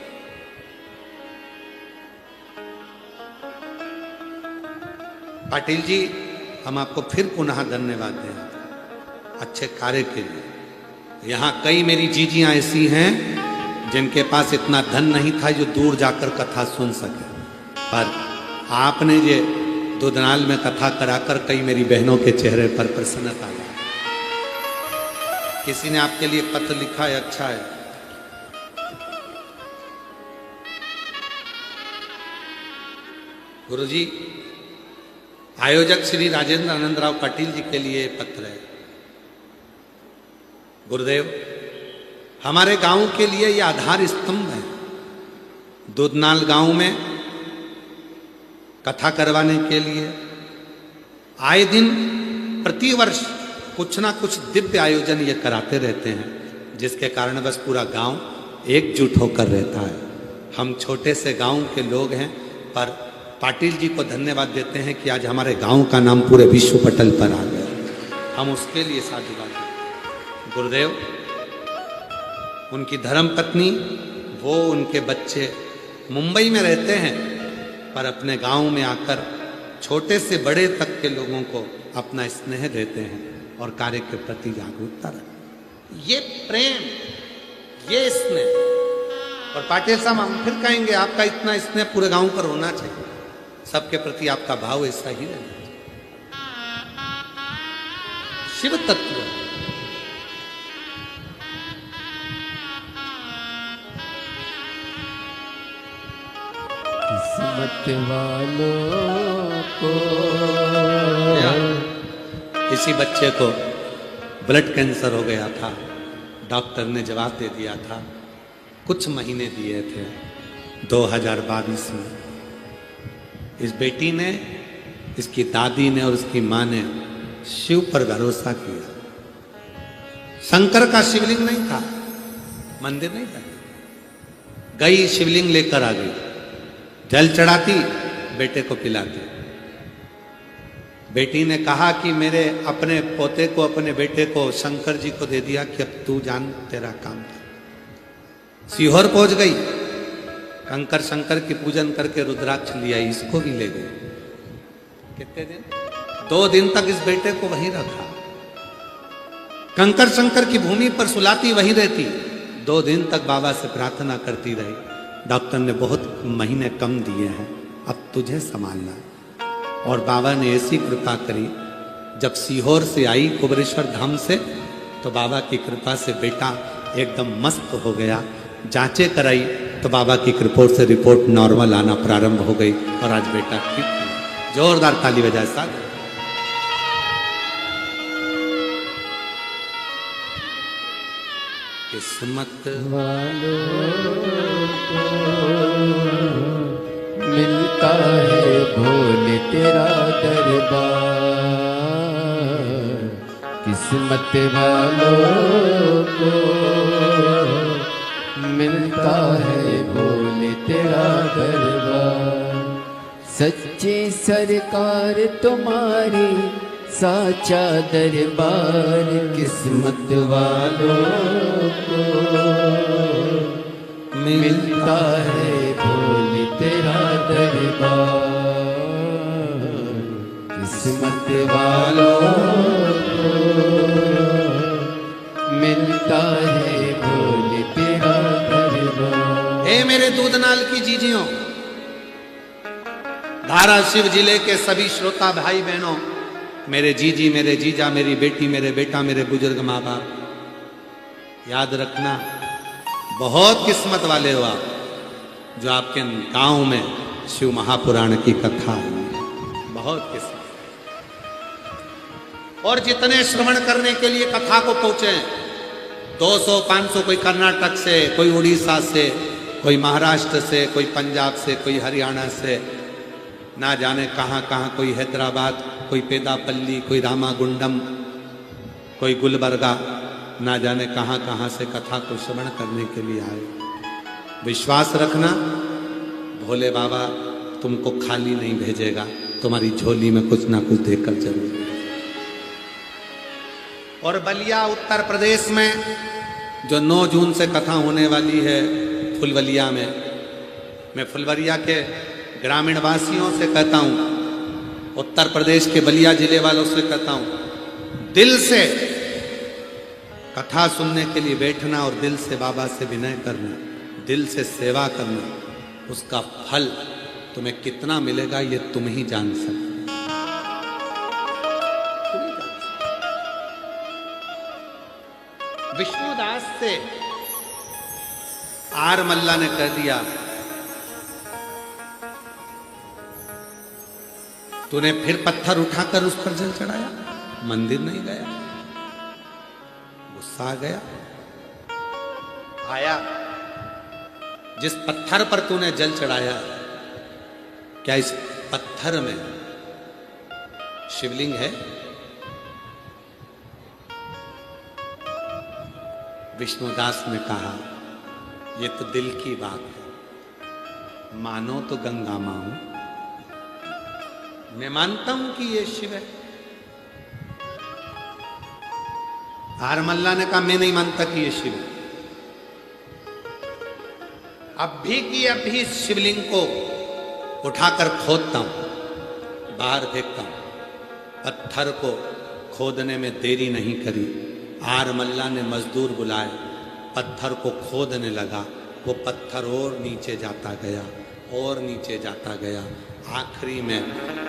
A: पाटिल जी, हम आपको फिर पुनः धन्यवाद दें अच्छे कार्य के लिए। यहाँ कई मेरी जीजियां ऐसी हैं जिनके पास इतना धन नहीं था जो दूर जाकर कथा सुन सके, पर आपने ये दुधनाल में कथा कराकर कई मेरी बहनों के चेहरे पर प्रसन्नता लाई। किसी ने आपके लिए पत्र लिखा है, अच्छा है। गुरुजी, आयोजक श्री राजेंद्र आनंदराव पाटिल जी के लिए पत्र है। गुरुदेव, हमारे गांव के लिए यह आधार स्तंभ है। दूधनाल गांव में कथा करवाने के लिए आए दिन प्रतिवर्ष कुछ ना कुछ दिव्य आयोजन ये कराते रहते हैं, जिसके कारण बस पूरा गांव एकजुट होकर रहता है। हम छोटे से गांव के लोग हैं, पर पाटिल जी को धन्यवाद देते हैं कि आज हमारे गांव का नाम पूरे विश्व पटल पर आ गया। हम उसके लिए साधुवाद देते। गुरुदेव, उनकी धर्मपत्नी, वो उनके बच्चे मुंबई में रहते हैं, पर अपने गांव में आकर छोटे से बड़े तक के लोगों को अपना स्नेह देते हैं और कार्य के प्रति जागरूकता रखते। ये प्रेम, ये स्नेह। और पाटिल साहब, हम फिर कहेंगे आपका इतना स्नेह पूरे गांव पर होना चाहिए। सबके प्रति आपका भाव ऐसा ही रहना चाहिए। शिव तत्व
B: किस्मत वालों को।
A: किसी बच्चे को ब्लड कैंसर हो गया था। डॉक्टर ने जवाब दे दिया था, कुछ महीने दिए थे 2022 में। इस बेटी ने, इसकी दादी ने और उसकी माँ ने शिव पर भरोसा किया। शंकर का शिवलिंग नहीं था, मंदिर नहीं था। गई, शिवलिंग लेकर आ गई, जल चढ़ाती, बेटे को पिलाती। बेटी ने कहा कि मेरे अपने पोते को, अपने बेटे को शंकर जी को दे दिया कि अब तू जान, तेरा काम था। सीहोर पहुंच गई, कंकर शंकर की पूजन करके रुद्राक्ष लिया, इसको भी ले गई। कितने दिन? 2 दिन तक इस बेटे को वहीं रखा। कंकर शंकर की भूमि पर सुलाती, वहीं रहती। 2 दिन तक बाबा से प्रार्थना करती रही। डॉक्टर ने बहुत महीने कम दिए हैं, अब तुझे संभालना। और बाबा ने ऐसी कृपा करी, जब सीहोर से आई कुबरेश्वर धाम से, तो बाबा की कृपा से बेटा एकदम मस्त हो गया। जांचें कराई तो बाबा की कृपा से रिपोर्ट नॉर्मल आना प्रारंभ हो गई और आज बेटा ठीक है। जोरदार ताली बजाए साथ। किस्मत
B: वालों को मिलता है भोले तेरा दरबार। किस्मत वालों को मिलता है भोले तेरा दरबार। सच्ची सरकार तुम्हारी साचा दरबार। किस्मत वालों को मिलता है भोले तेरा दरबार। किस्मत वालों को मिलता है भोले तेरा दरबार।
A: हे मेरे दूधनाल की जीजियों, धाराशिव जिले के सभी श्रोता भाई बहनों, मेरे जीजी, मेरे जीजा, मेरी बेटी, मेरे बेटा, मेरे बुजुर्ग माँ बाप, याद रखना बहुत किस्मत वाले हो आप जो आपके गांव में शिव महापुराण की कथा हुई है। बहुत किस्मत। और जितने श्रवण करने के लिए कथा को पहुंचे, 200 500, कोई कर्नाटक से, कोई उड़ीसा से, कोई महाराष्ट्र से, कोई पंजाब से, कोई हरियाणा से, ना जाने कहाँ कहाँ, कोई हैदराबाद, कोई पेदापल्ली, कोई रामागुंडम, कोई गुलबर्गा, ना जाने कहाँ कहाँ से कथा को श्रवण करने के लिए आए। विश्वास रखना, भोले बाबा तुमको खाली नहीं भेजेगा, तुम्हारी झोली में कुछ ना कुछ देकर जरूर भेजेगा। और बलिया उत्तर प्रदेश में जो 9 जून से कथा होने वाली है फुलवलिया में, मैं फुलवरिया के ग्रामीण वासियों से कहता हूँ, उत्तर प्रदेश के बलिया जिले वालों से कहता हूँ, दिल से कथा सुनने के लिए बैठना और दिल से बाबा से विनय करना, दिल से सेवा करना, उसका फल तुम्हें कितना मिलेगा ये तुम ही जान सकते। विष्णुदास से आर मल्ला ने कह दिया, तूने फिर पत्थर उठाकर उस पर जल चढ़ाया, मंदिर नहीं गया, गुस्सा आ गया। आया, जिस पत्थर पर तूने जल चढ़ाया, क्या इस पत्थर में शिवलिंग है? विष्णुदास ने कहा, ये तो दिल की बात है, मानो तो गंगा मां हूं, मैं मानता हूं कि ये शिव है। आरमल्ला ने कहा, मैं नहीं मानता कि ये शिव है। अब भी की अब भी शिवलिंग को उठाकर खोदता हूं, बाहर फेंकता हूं। पत्थर को खोदने में देरी नहीं करी, आरमल्ला ने मजदूर बुलाए, पत्थर को खोदने लगा। वो पत्थर और नीचे जाता गया और नीचे जाता गया, आखिरी में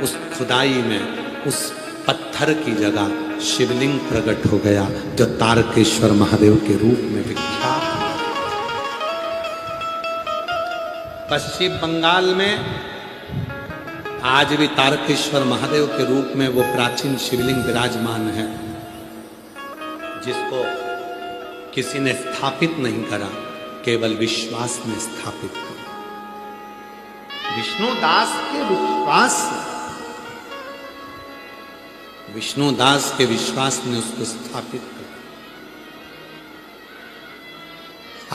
A: उस खुदाई में उस पत्थर की जगह शिवलिंग प्रकट हो गया, जो तारकेश्वर महादेव के रूप में विख्यात है। पश्चिम बंगाल में आज भी तारकेश्वर महादेव के रूप में वो प्राचीन शिवलिंग विराजमान है, जिसको किसी ने स्थापित नहीं करा, केवल विश्वास ने स्थापित करा। विष्णुदास के विश्वास, विष्णुदास के विश्वास ने उसको स्थापित किया।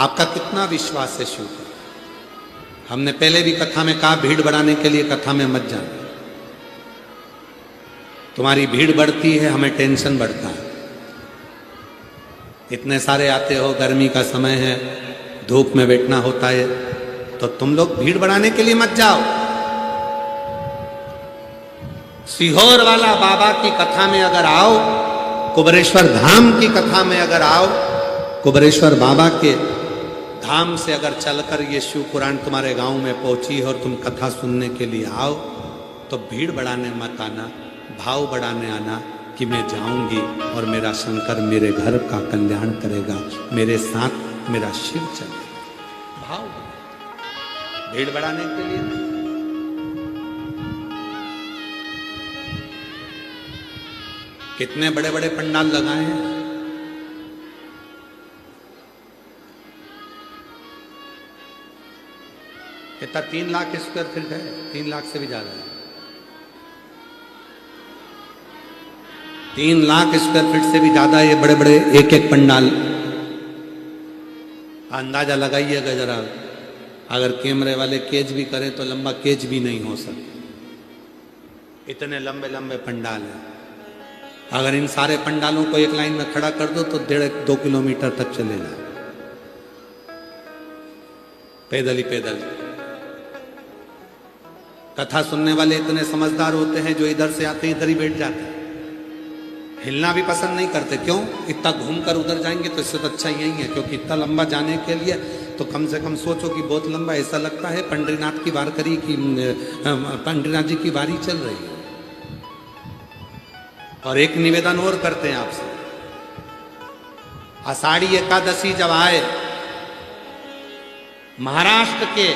A: आपका कितना विश्वास है शिव पर? हमने पहले भी कथा में कहा, भीड़ बढ़ाने के लिए कथा में मत जाना। तुम्हारी भीड़ बढ़ती है, हमें टेंशन बढ़ता है। इतने सारे आते हो, गर्मी का समय है, धूप में बैठना होता है, तो तुम लोग भीड़ बढ़ाने के लिए मत जाओ। सीहोर वाला बाबा की कथा में अगर आओ, कुबरेश्वर धाम की कथा में अगर आओ, कुबरेश्वर बाबा के धाम से अगर चलकर ये शिव पुराण तुम्हारे गांव में पहुंची और तुम कथा सुनने के लिए आओ, तो भीड़ बढ़ाने मत आना, भाव बढ़ाने आना कि मैं जाऊंगी और मेरा शंकर मेरे घर का कल्याण करेगा, मेरे साथ मेरा शिव चलेगा। भाव, भीड़ बढ़ाने के लिए नहीं। कितने बड़े बड़े पंडाल लगाए हैं, कितना 3 लाख स्क्वायर फीट है, 3 लाख से भी ज्यादा है। 3 लाख स्क्वायर फीट से भी ज्यादा ये बड़े बड़े एक एक पंडाल। अंदाजा लगाइएगा जरा, अगर कैमरे वाले कैच भी करें तो लंबा कैच भी नहीं हो सकता, इतने लंबे लंबे पंडाल हैं। अगर इन सारे पंडालों को एक लाइन में खड़ा कर दो तो 1.5-2 किलोमीटर तक चलेगा, पैदल ही पैदल। कथा सुनने वाले इतने समझदार होते हैं, जो इधर से आते हैं इधर ही बैठ जाते हैं, हिलना भी पसंद नहीं करते। क्यों? इतना घूमकर उधर जाएंगे तो इससे तो अच्छा यही है, क्योंकि इतना लंबा जाने के लिए तो कम से कम सोचो कि बहुत लंबा, ऐसा लगता है पंडरीनाथ की वारकरी की, पंडरीनाथ जी की वारी चल रही है। और एक निवेदन और करते हैं आपसे, आषाढ़ी एकादशी जब आए, महाराष्ट्र के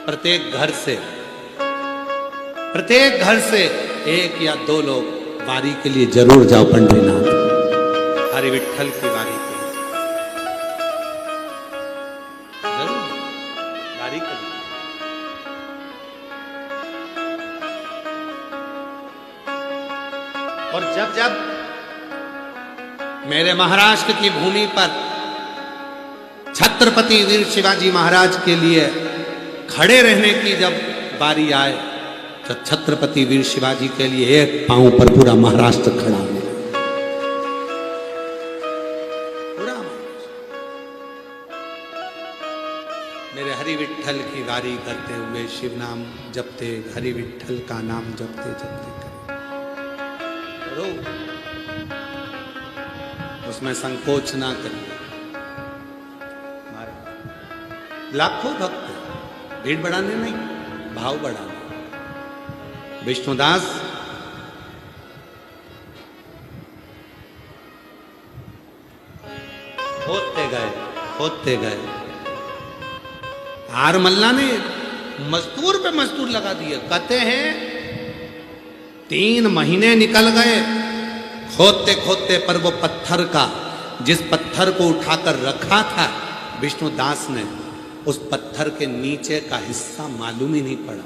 A: प्रत्येक घर से एक या दो लोग वारी के लिए जरूर जाओ, पंडरीनाथ हरि विठ्ठल की वारी के लिए जरूर वारी के लिए। और जब मेरे महाराष्ट्र की भूमि पर छत्रपति वीर शिवाजी महाराज के लिए खड़े रहने की जब बारी आए, तो छत्रपति वीर शिवाजी के लिए एक पांव पर पूरा महाराष्ट्र खड़ा है। पूरा मेरे हरि विठ्ठल की वारी करते हुए शिव नाम जपते, हरि विठ्ठल का नाम जपते करो, उसमें संकोच ना करिए। लाखों भक्त, भीड़ बढ़ाने नहीं, भाव बढ़ाने। विष्णुदास होते गए। आर मल्ला ने मजदूर पे मजदूर लगा दिए। कहते हैं 3 महीने निकल गए खोदते खोदते, पर वो पत्थर का, जिस पत्थर को उठाकर रखा था विष्णुदास ने, उस पत्थर के नीचे का हिस्सा मालूम ही नहीं पड़ा।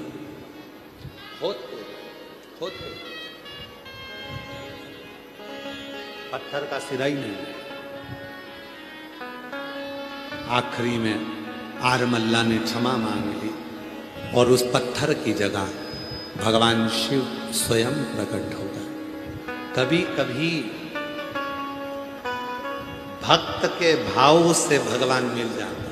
A: खोदते पत्थर का सिरा ही नहीं। आखिरी में आरमल्ला ने क्षमा मांग ली और उस पत्थर की जगह भगवान शिव स्वयं प्रकट हो गए। कभी कभी भक्त के भाव से भगवान मिल जाता है।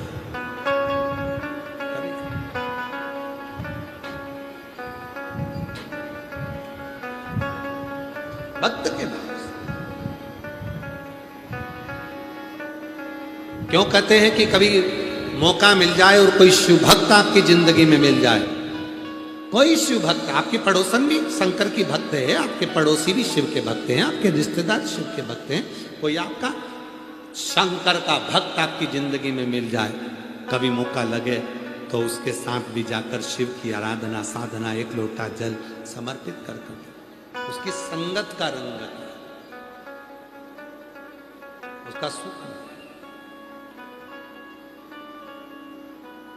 A: भक्त के भाव से। क्यों कहते हैं कि कभी मौका मिल जाए और कोई शिव भक्त आपकी जिंदगी में मिल जाए, कोई शिव भक्त, आपके पड़ोसन भी शंकर की भक्त है, आपके पड़ोसी भी शिव के भक्त हैं, आपके रिश्तेदार शिव के भक्त हैं, कोई आपका शंकर का भक्त आपकी जिंदगी में मिल जाए, कभी मौका लगे तो उसके साथ भी जाकर शिव की आराधना साधना, एक लोटा जल समर्पित कर उसकी संगत का रंग, उसका सुख,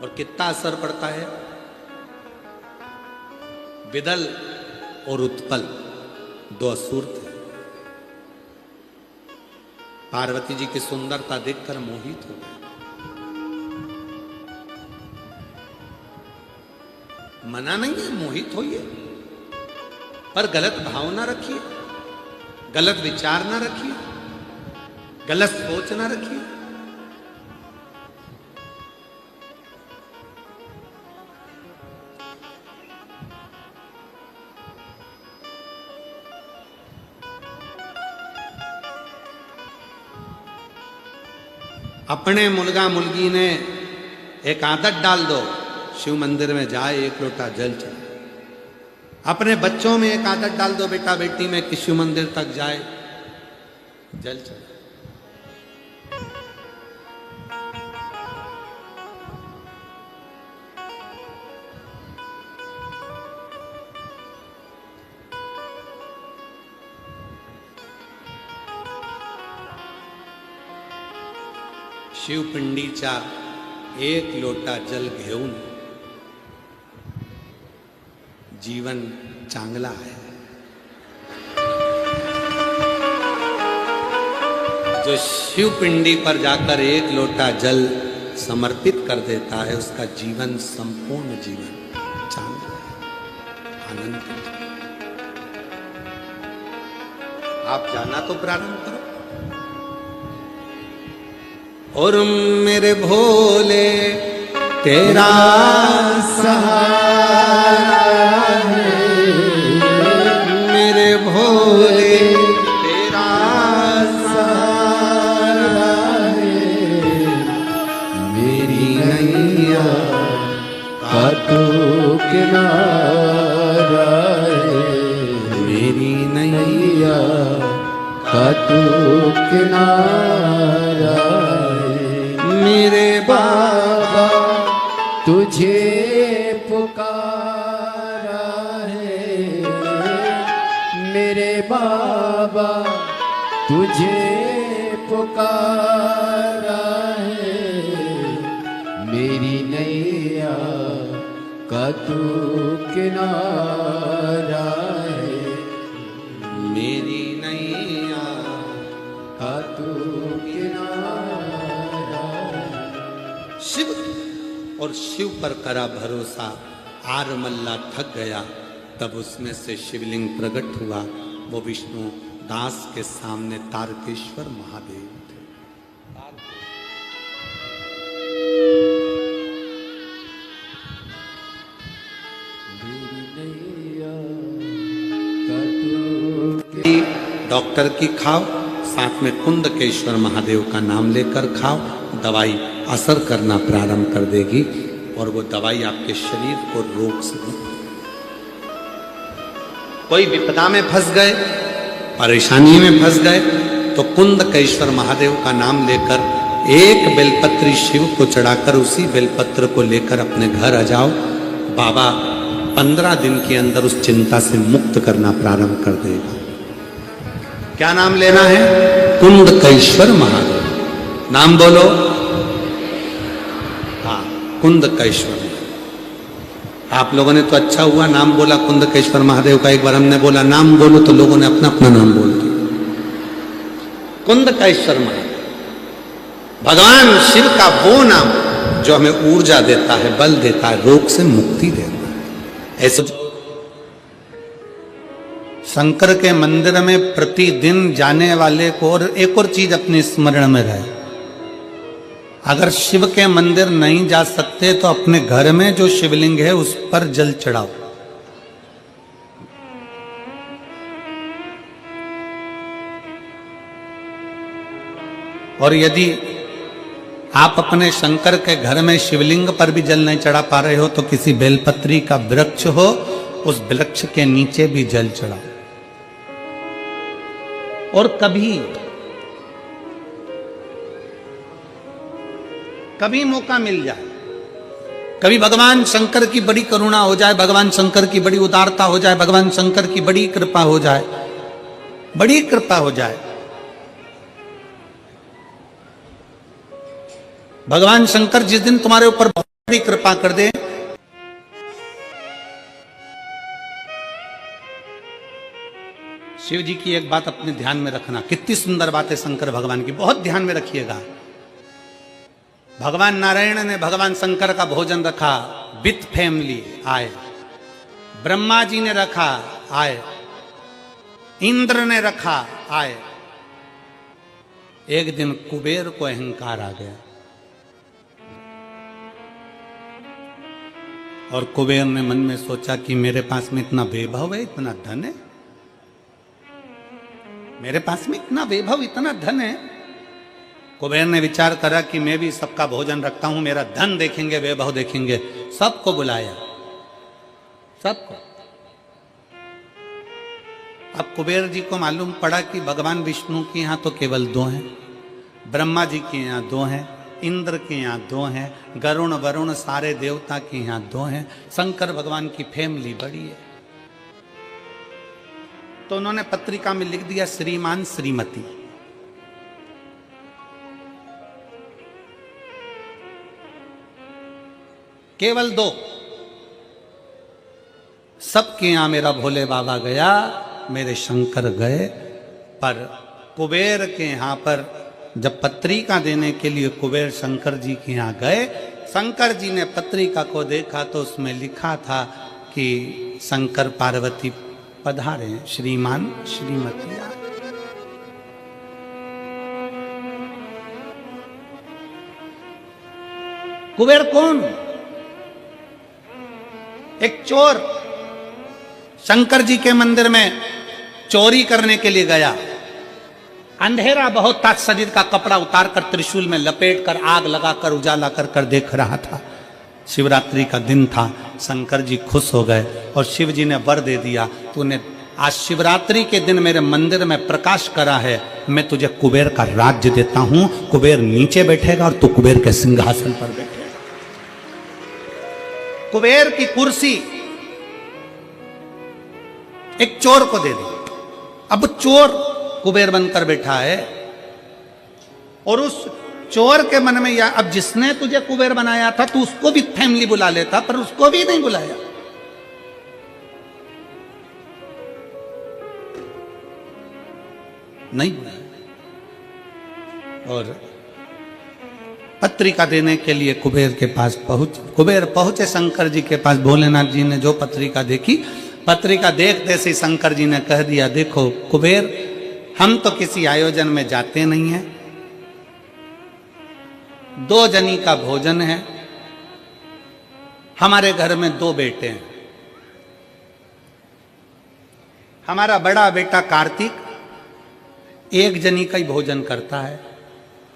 A: और कितना असर पड़ता है। विदल और उत्पल 2 असुर थे। पार्वती जी की सुंदरता देखकर मोहित हो गए। मना नहीं है, मोहित होइए, पर गलत भावना रखिए, गलत विचार ना रखिए, गलत सोच ना रखिए। अपने मुलगा मुलगी ने एक आदत डाल दो, शिव मंदिर में जाए, एक लोटा जल चढ़ाए। अपने बच्चों में एक आदत डाल दो, बेटा बेटी में, कि शिव मंदिर तक जाए, जल चढ़ाए। शिव पिंडीचा 1 लोटा जल घेऊन जीवन चांगला है। जो शिव पिंडी पर जाकर 1 लोटा जल समर्पित कर देता है, उसका जीवन संपूर्ण जीवन चांगला है, आनंद है। आप जाना तो प्रारंभ करो। और मेरे भोले तेरा सहारा है, मेरे भोले तेरा सहारा है,
B: मेरी किनारा है,
A: मेरी नैया
B: नैया का तू किनारा है।
A: मेरे
B: बाबा तुझे पुकारा है, मेरे बाबा तुझे पुकारा है, मेरी नैया का तू किनारा है,
A: मेरी नैया
B: का तू किनारा है।
A: शिव और शिव पर करा भरोसा, आरमल्ला थक गया, तब उसमें से शिवलिंग प्रकट हुआ। वो विष्णु दास के सामने तारकेश्वर महादेव थे।
B: मेरी नैया का तू
A: डॉक्टर की खाओ, साथ में कुंदकेश्वर महादेव का नाम लेकर खाओ, दवाई असर करना प्रारंभ कर देगी और वो दवाई आपके शरीर को रोग से मुक्त। कोई विपदा में फंस गए, परेशानी में फंस गए, तो कुंदकेश्वर महादेव का नाम लेकर एक बेलपत्री शिव को चढ़ाकर उसी बेलपत्र को लेकर अपने घर आ जाओ। बाबा 15 दिन के अंदर उस चिंता से मुक्त करना प्रारंभ कर देगा। क्या नाम लेना है? कुंदकेश्वर महादेव। नाम बोलो। हाँ, कुंदकेश्वर। आप लोगों ने तो अच्छा हुआ नाम बोला कुंदकेश्वर महादेव का। एक बार हमने बोला नाम बोलो तो लोगों ने अपना अपना नाम बोल दिया। कुंदकेश्वर महादेव भगवान शिव का वो नाम जो हमें ऊर्जा देता है, बल देता है, रोग से मुक्ति देता है। ऐसे शंकर के मंदिर में प्रतिदिन जाने वाले को, और एक और चीज अपने स्मरण में रहे, अगर शिव के मंदिर नहीं जा सकते तो अपने घर में जो शिवलिंग है उस पर जल चढ़ाओ। और यदि आप अपने शंकर के घर में शिवलिंग पर भी जल नहीं चढ़ा पा रहे हो तो किसी बेलपत्री का वृक्ष हो, उस वृक्ष के नीचे भी जल चढ़ाओ। और कभी मौका मिल जाए, कभी भगवान शंकर की बड़ी करुणा हो जाए, भगवान शंकर की बड़ी उदारता हो जाए, भगवान शंकर की बड़ी कृपा हो जाए, बड़ी कृपा हो जाए, भगवान शंकर जिस दिन तुम्हारे ऊपर बड़ी कृपा कर दे, शिव जी की एक बात अपने ध्यान में रखना। कितनी सुंदर बात है शंकर भगवान की, बहुत ध्यान में रखिएगा। भगवान नारायण ने भगवान शंकर का भोजन रखा, विथ फैमिली आए। ब्रह्मा जी ने रखा, आए। इंद्र ने रखा, आए। एक दिन कुबेर को अहंकार आ गया और कुबेर ने मन में सोचा कि मेरे पास में इतना वैभव है, इतना धन है, मेरे पास में इतना वैभव, इतना धन है। कुबेर ने विचार करा कि मैं भी सबका भोजन रखता हूं, मेरा धन देखेंगे, वैभव देखेंगे। सबको बुलाया, सबको। अब कुबेर जी को मालूम पड़ा कि भगवान विष्णु के यहां तो केवल 2 हैं, ब्रह्मा जी के यहां 2 हैं, इंद्र के यहां 2 हैं, गरुण वरुण सारे देवता के यहां 2 हैं, शंकर भगवान की फैमिली बड़ी है। तो उन्होंने पत्रिका में लिख दिया श्रीमान श्रीमती। केवल 2। सबके यहां मेरा भोले बाबा गया, मेरे शंकर गए, पर कुबेर के यहां पर जब पत्रिका देने के लिए कुबेर शंकर जी के यहां गए, शंकर जी ने पत्रिका को देखा तो उसमें लिखा था कि शंकर पार्वती पधारे, श्रीमान श्रीमती। कुबेर कौन? एक चोर शंकर जी के मंदिर में चोरी करने के लिए गया। अंधेरा बहुत था, शरीर का कपड़ा उतारकर त्रिशूल में लपेटकर आग लगाकर उजाला कर देख रहा था। शिवरात्रि का दिन था, शंकर जी खुश हो गए और शिव जी ने वर दे दिया, तूने आज शिवरात्रि के दिन मेरे मंदिर में प्रकाश करा है, मैं तुझे कुबेर का राज्य देता हूं। कुबेर नीचे बैठेगा और तू कुबेर के सिंहासन पर बैठेगा। कुबेर की कुर्सी एक चोर को दे दी। अब चोर कुबेर बनकर बैठा है और उस चोर के मन में या अब जिसने तुझे कुबेर बनाया था तू उसको भी फैमिली बुला लेता, पर उसको भी नहीं बुलाया। नहीं बुलाया। और पत्रिका देने के लिए कुबेर के पास कुबेर पहुंचे शंकर जी के पास। भोलेनाथ जी ने जो पत्रिका देखी, पत्रिका देखते से शंकर जी ने कह दिया, देखो कुबेर, हम तो किसी आयोजन में जाते नहीं हैं, 2 जनी का भोजन है, हमारे घर में 2 बेटे हैं। हमारा बड़ा बेटा कार्तिक 1 जनी का ही भोजन करता है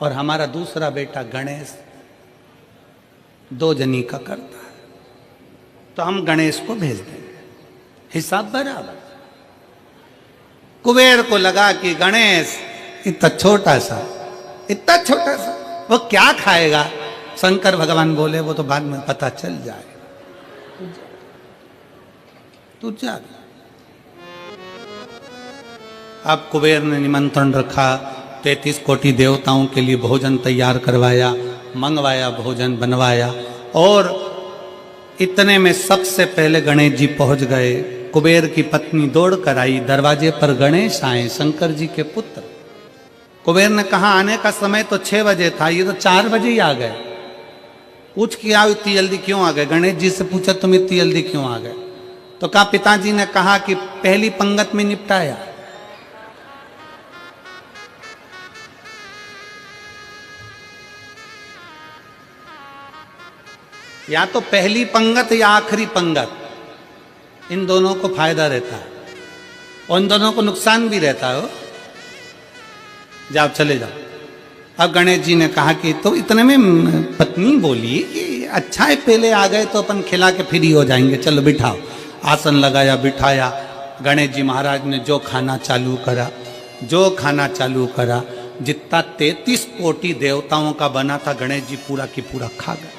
A: और हमारा दूसरा बेटा गणेश 2 जनी का करता है, तो हम गणेश को भेज देंगे, हिसाब बराबर। कुबेर को लगा कि गणेश इतना छोटा सा वो क्या खाएगा। शंकर भगवान बोले, वो तो बाद में पता चल जाएगा, तू जा। अब कुबेर ने निमंत्रण रखा, 33 कोटि देवताओं के लिए भोजन तैयार करवाया, मंगवाया, भोजन बनवाया। और इतने में सबसे पहले गणेश जी पहुंच गए। कुबेर की पत्नी दौड़ कर आई, दरवाजे पर गणेश आए, शंकर जी के पुत्र। कुबेर ने कहा आने का समय तो 6 बजे था, ये तो 4 बजे ही आ गए। पूछ के आओ इतनी जल्दी क्यों आ गए। गणेश जी से पूछा तुम इतनी जल्दी क्यों आ गए, तो कहा पिताजी ने कहा कि पहली पंगत में निपटाया। या तो पहली पंगत या आखिरी पंगत, इन दोनों को फायदा रहता है और इन दोनों को नुकसान भी रहता है। जाओ चले जाओ। अब गणेश जी ने कहा कि तो इतने में पत्नी बोली कि अच्छा है पहले आ गए तो अपन खिला के फ्री हो जाएंगे, चलो बिठाओ। आसन लगाया, बिठाया। गणेश जी महाराज ने जो खाना चालू करा, जितना 33 कोटि देवताओं का बना था, गणेश जी पूरा की पूरा खा गए।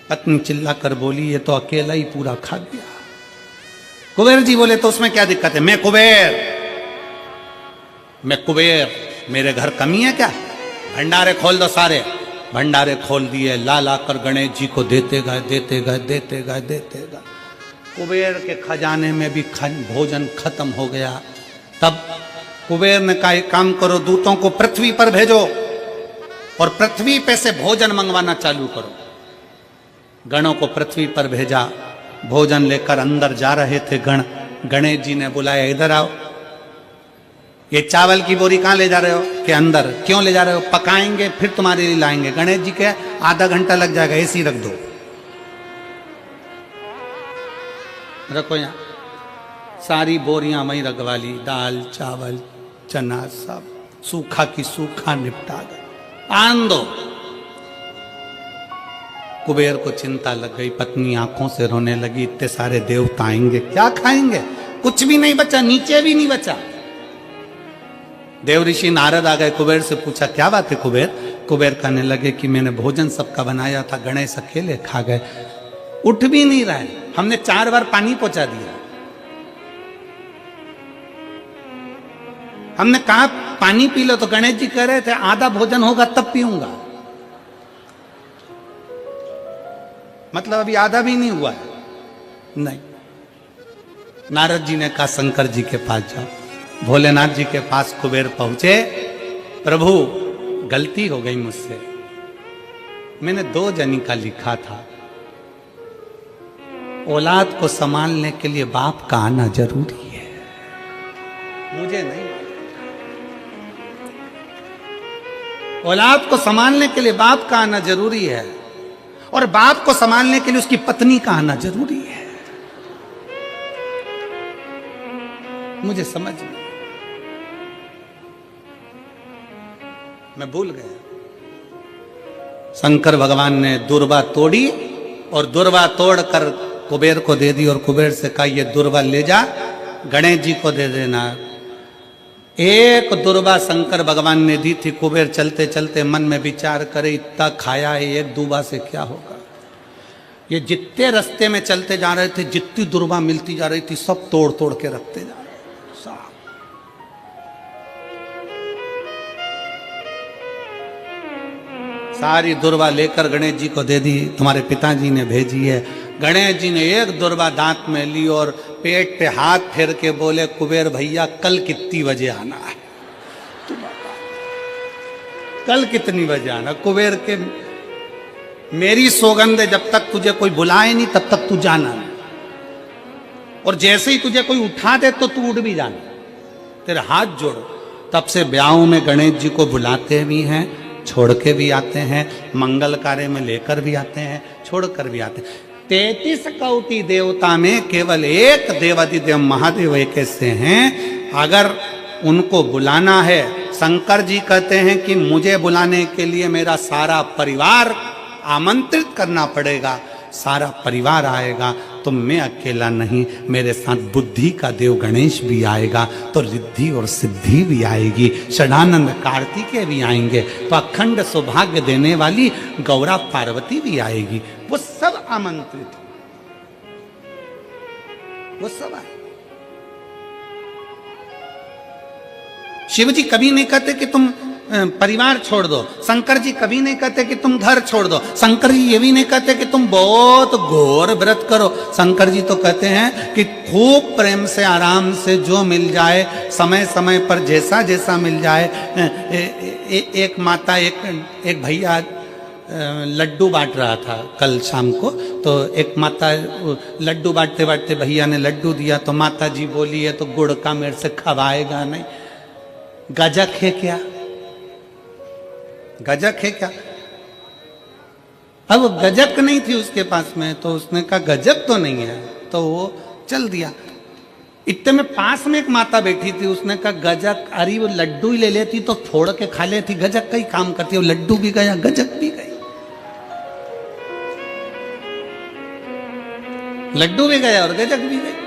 A: पत्नी चिल्ला कर बोली, ये तो अकेला ही पूरा खा गया। कुबेर जी बोले, तो उसमें क्या दिक्कत है, मैं कुबेर, मेरे घर कमी है क्या? भंडारे खोल दो सारे। भंडारे खोल दिए, ला कर गणेश जी को देते गए। कुबेर के खजाने में भी भोजन खत्म हो गया। तब कुबेर ने कहा एक काम करो, दूतों को पृथ्वी पर भेजो और पृथ्वी पे से भोजन मंगवाना चालू करो। गणों को पृथ्वी पर भेजा, भोजन लेकर अंदर जा रहे थे गण। गणेश जी ने बुलाया, इधर आओ। ये चावल की बोरी कहाँ ले जा रहे हो? कि अंदर। क्यों ले जा रहे हो? पकाएंगे फिर तुम्हारे लिए लाएंगे। गणेश जी के आधा घंटा लग जाएगा, ऐसी रख दो, रखो यहाँ। सारी बोरियां वहीं रखवा ली, दाल चावल चना सब सूखा की सूखा निपटा गए। आन दो। कुबेर को चिंता लग गई, पत्नी आंखों से रोने लगी, इतने सारे देवता आएंगे, क्या खाएंगे? कुछ भी नहीं बचा, नीचे भी नहीं बचा। देव ऋषि नारद आ गए, कुबेर से पूछा क्या बात है कुबेर? कुबेर कहने लगे कि मैंने भोजन सबका बनाया था, गणेश अकेले खा गए, उठ भी नहीं रहे, हमने 4 बार पानी पहुंचा दिया। हमने कहा पानी पी लो, तो गणेश जी कह रहे थे आधा भोजन होगा तब पीऊंगा। मतलब अभी आधा भी नहीं हुआ है। नहीं। नारद जी ने कहा शंकर जी के पास जाओ। भोलेनाथ जी के पास कुबेर पहुंचे, प्रभु गलती हो गई मुझसे, मैंने 2 जनी का लिखा था। औलाद को संभालने के लिए बाप का आना जरूरी है, मुझे नहीं। औलाद को संभालने के लिए बाप का आना जरूरी है और बाप को संभालने के लिए उसकी पत्नी का आना जरूरी है। मुझे समझ में, मैं भूल गया। शंकर भगवान ने दुर्वा तोड़ी और दुर्वा तोड़कर कुबेर को दे दी और कुबेर से कहा ये दुर्वा ले जा, गणेश जी को दे देना। एक दुर्वा शंकर भगवान ने दी थी। कुबेर चलते चलते मन में विचार करे, इतना खाया है, एक दुर्वा से क्या होगा। ये जितने रास्ते में चलते जा रहे थे, जितनी दुर्वा मिलती जा रही थी, सब तोड़ तोड़ के रखते जा रहे। सारी दुर्वा लेकर गणेश जी को दे दी, तुम्हारे पिताजी ने भेजी है। गणेश जी ने एक दुर्वा दांत में ली और पेट पे हाथ फेर के बोले, कुबेर भैया कल कितनी बजे आना है, कल कितनी बजे आना। कुबेर के मेरी सौगंध है, जब तक तुझे कोई बुलाए नहीं तब तक तू जाना नहीं, और जैसे ही तुझे कोई उठा दे तो तू उठ भी जाना, तेरे हाथ जोड़ो। तब से ब्याहों में गणेश जी को बुलाते भी हैं, छोड़ के भी आते हैं, मंगल कार्य में लेकर भी आते हैं, छोड़ कर भी आते हैं। 33 कोटि देवता में केवल एक देवादिदेव महादेव एक ऐसे हैं, अगर उनको बुलाना है, शंकर जी कहते हैं कि मुझे बुलाने के लिए मेरा सारा परिवार आमंत्रित करना पड़ेगा, सारा परिवार आएगा, तो मैं अकेला नहीं, मेरे साथ बुद्धि का देव गणेश भी आएगा, तो रिद्धि और सिद्धि भी आएगी, षडानंद कार्तिकेय भी आएंगे, तो अखंड सौभाग्य देने वाली गौरा पार्वती भी आएगी। वो सब आमंत्रित, वो सब आए। शिव जी कभी नहीं कहते कि तुम परिवार छोड़ दो, शंकर जी कभी नहीं कहते कि तुम घर छोड़ दो, शंकर जी ये भी नहीं कहते कि तुम बहुत घोर व्रत करो। शंकर जी तो कहते हैं कि खूब प्रेम से आराम से जो मिल जाए, समय समय पर जैसा जैसा मिल जाए। एक माता एक भैया लड्डू बांट रहा था कल शाम को, तो एक माता लड्डू बांटते बांटते भैया ने लड्डू दिया, तो माता जी बोली है तो गुड़ का मेरे से खवाएगा नहीं, गजक है क्या, गजक है क्या। अब गजक नहीं थी उसके पास में, तो उसने कहा गजक तो नहीं है, तो वो चल दिया। इतने में पास में एक माता बैठी थी, उसने कहा गजक, अरे वो लड्डू ही ले लेती तो फोड़ के खा लेती, गजक का ही काम करती है, वो लड्डू भी गया गजक भी गई, लड्डू भी गया और गजक भी गई।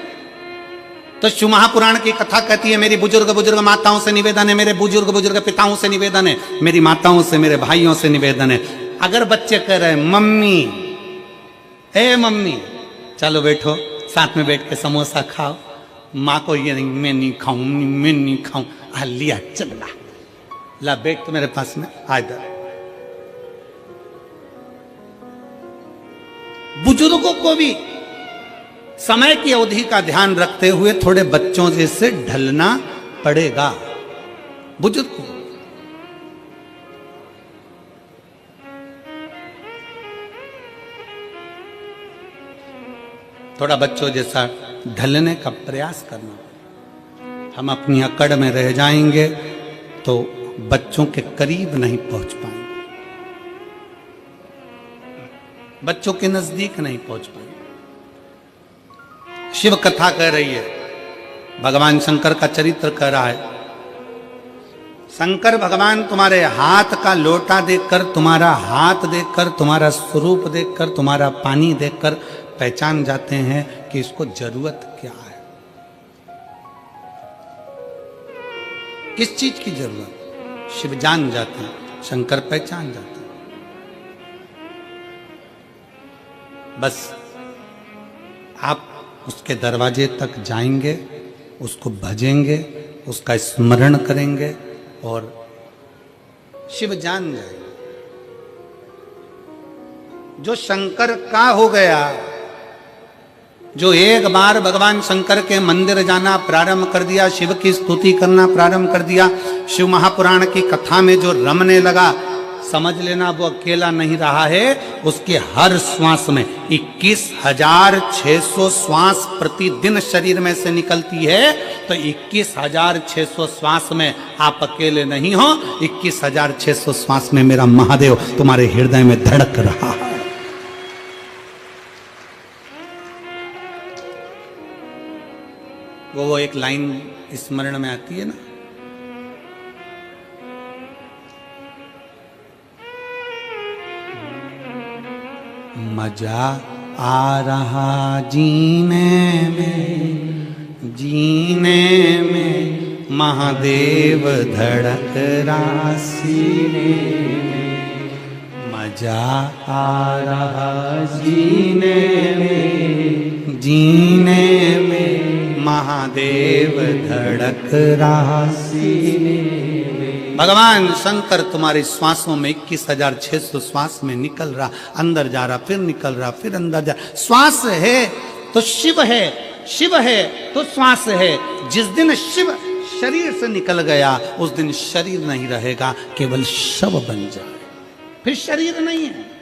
A: तो शिव महापुराण की कथा कहती है, मेरी बुजुर्ग माताओं से निवेदन है, मेरे बुजुर्ग पिताओं से निवेदन है, मेरी माताओं से, मेरे भाइयों से निवेदन है, अगर बच्चे कह रहे हैं मम्मी, ए मम्मी चलो बैठो साथ में बैठ के समोसा खाओ, माँ को ये नहीं, मैं नहीं खाऊं, मैं नहीं खाऊं, लिया चल ला बैठ तो मेरे पास में आ इधर। बुजुर्गों को भी समय की अवधि का ध्यान रखते हुए थोड़े बच्चों जैसे ढलना पड़ेगा। बुजुर्ग को थोड़ा बच्चों जैसा ढलने का प्रयास करना। हम अपनी अकड़ में रह जाएंगे तो बच्चों के करीब नहीं पहुंच पाएंगे, बच्चों के नजदीक नहीं पहुंच पाएंगे। शिव कथा कह रही है, भगवान शंकर का चरित्र कह रहा है। शंकर भगवान तुम्हारे हाथ का लोटा देखकर, तुम्हारा हाथ देखकर, तुम्हारा स्वरूप देखकर, तुम्हारा पानी देखकर पहचान जाते हैं कि इसको जरूरत क्या है, किस चीज की जरूरत। शिव जान जाते हैं, शंकर पहचान जाते हैं। बस आप उसके दरवाजे तक जाएंगे, उसको भजेंगे, उसका स्मरण करेंगे और शिव जान जाएंगे। जो शंकर का हो गया, जो एक बार भगवान शंकर के मंदिर जाना प्रारंभ कर दिया, शिव की स्तुति करना प्रारंभ कर दिया, शिव महापुराण की कथा में जो रमने लगा, समझ लेना वो अकेला नहीं रहा है। उसके हर श्वास में 21,600 श्वास प्रतिदिन शरीर में से निकलती है, तो 21,600 श्वास में आप अकेले नहीं हो। 21,600 श्वास में मेरा महादेव तुम्हारे हृदय में धड़क रहा है। वो एक लाइन स्मरण में आती है ना, मजा आ रहा जीने में महादेव धड़क रहा सीने में। मजा आ रहा जीने में महादेव धड़क रहा सीने में। भगवान शंकर तुम्हारी श्वासों में 21,600 श्वास में निकल रहा, अंदर जा रहा, फिर निकल रहा, फिर अंदर जा। श्वास है तो शिव है, शिव है तो श्वास है। जिस दिन शिव शरीर से निकल गया उस दिन शरीर नहीं रहेगा, केवल शव बन जाए, फिर शरीर नहीं है।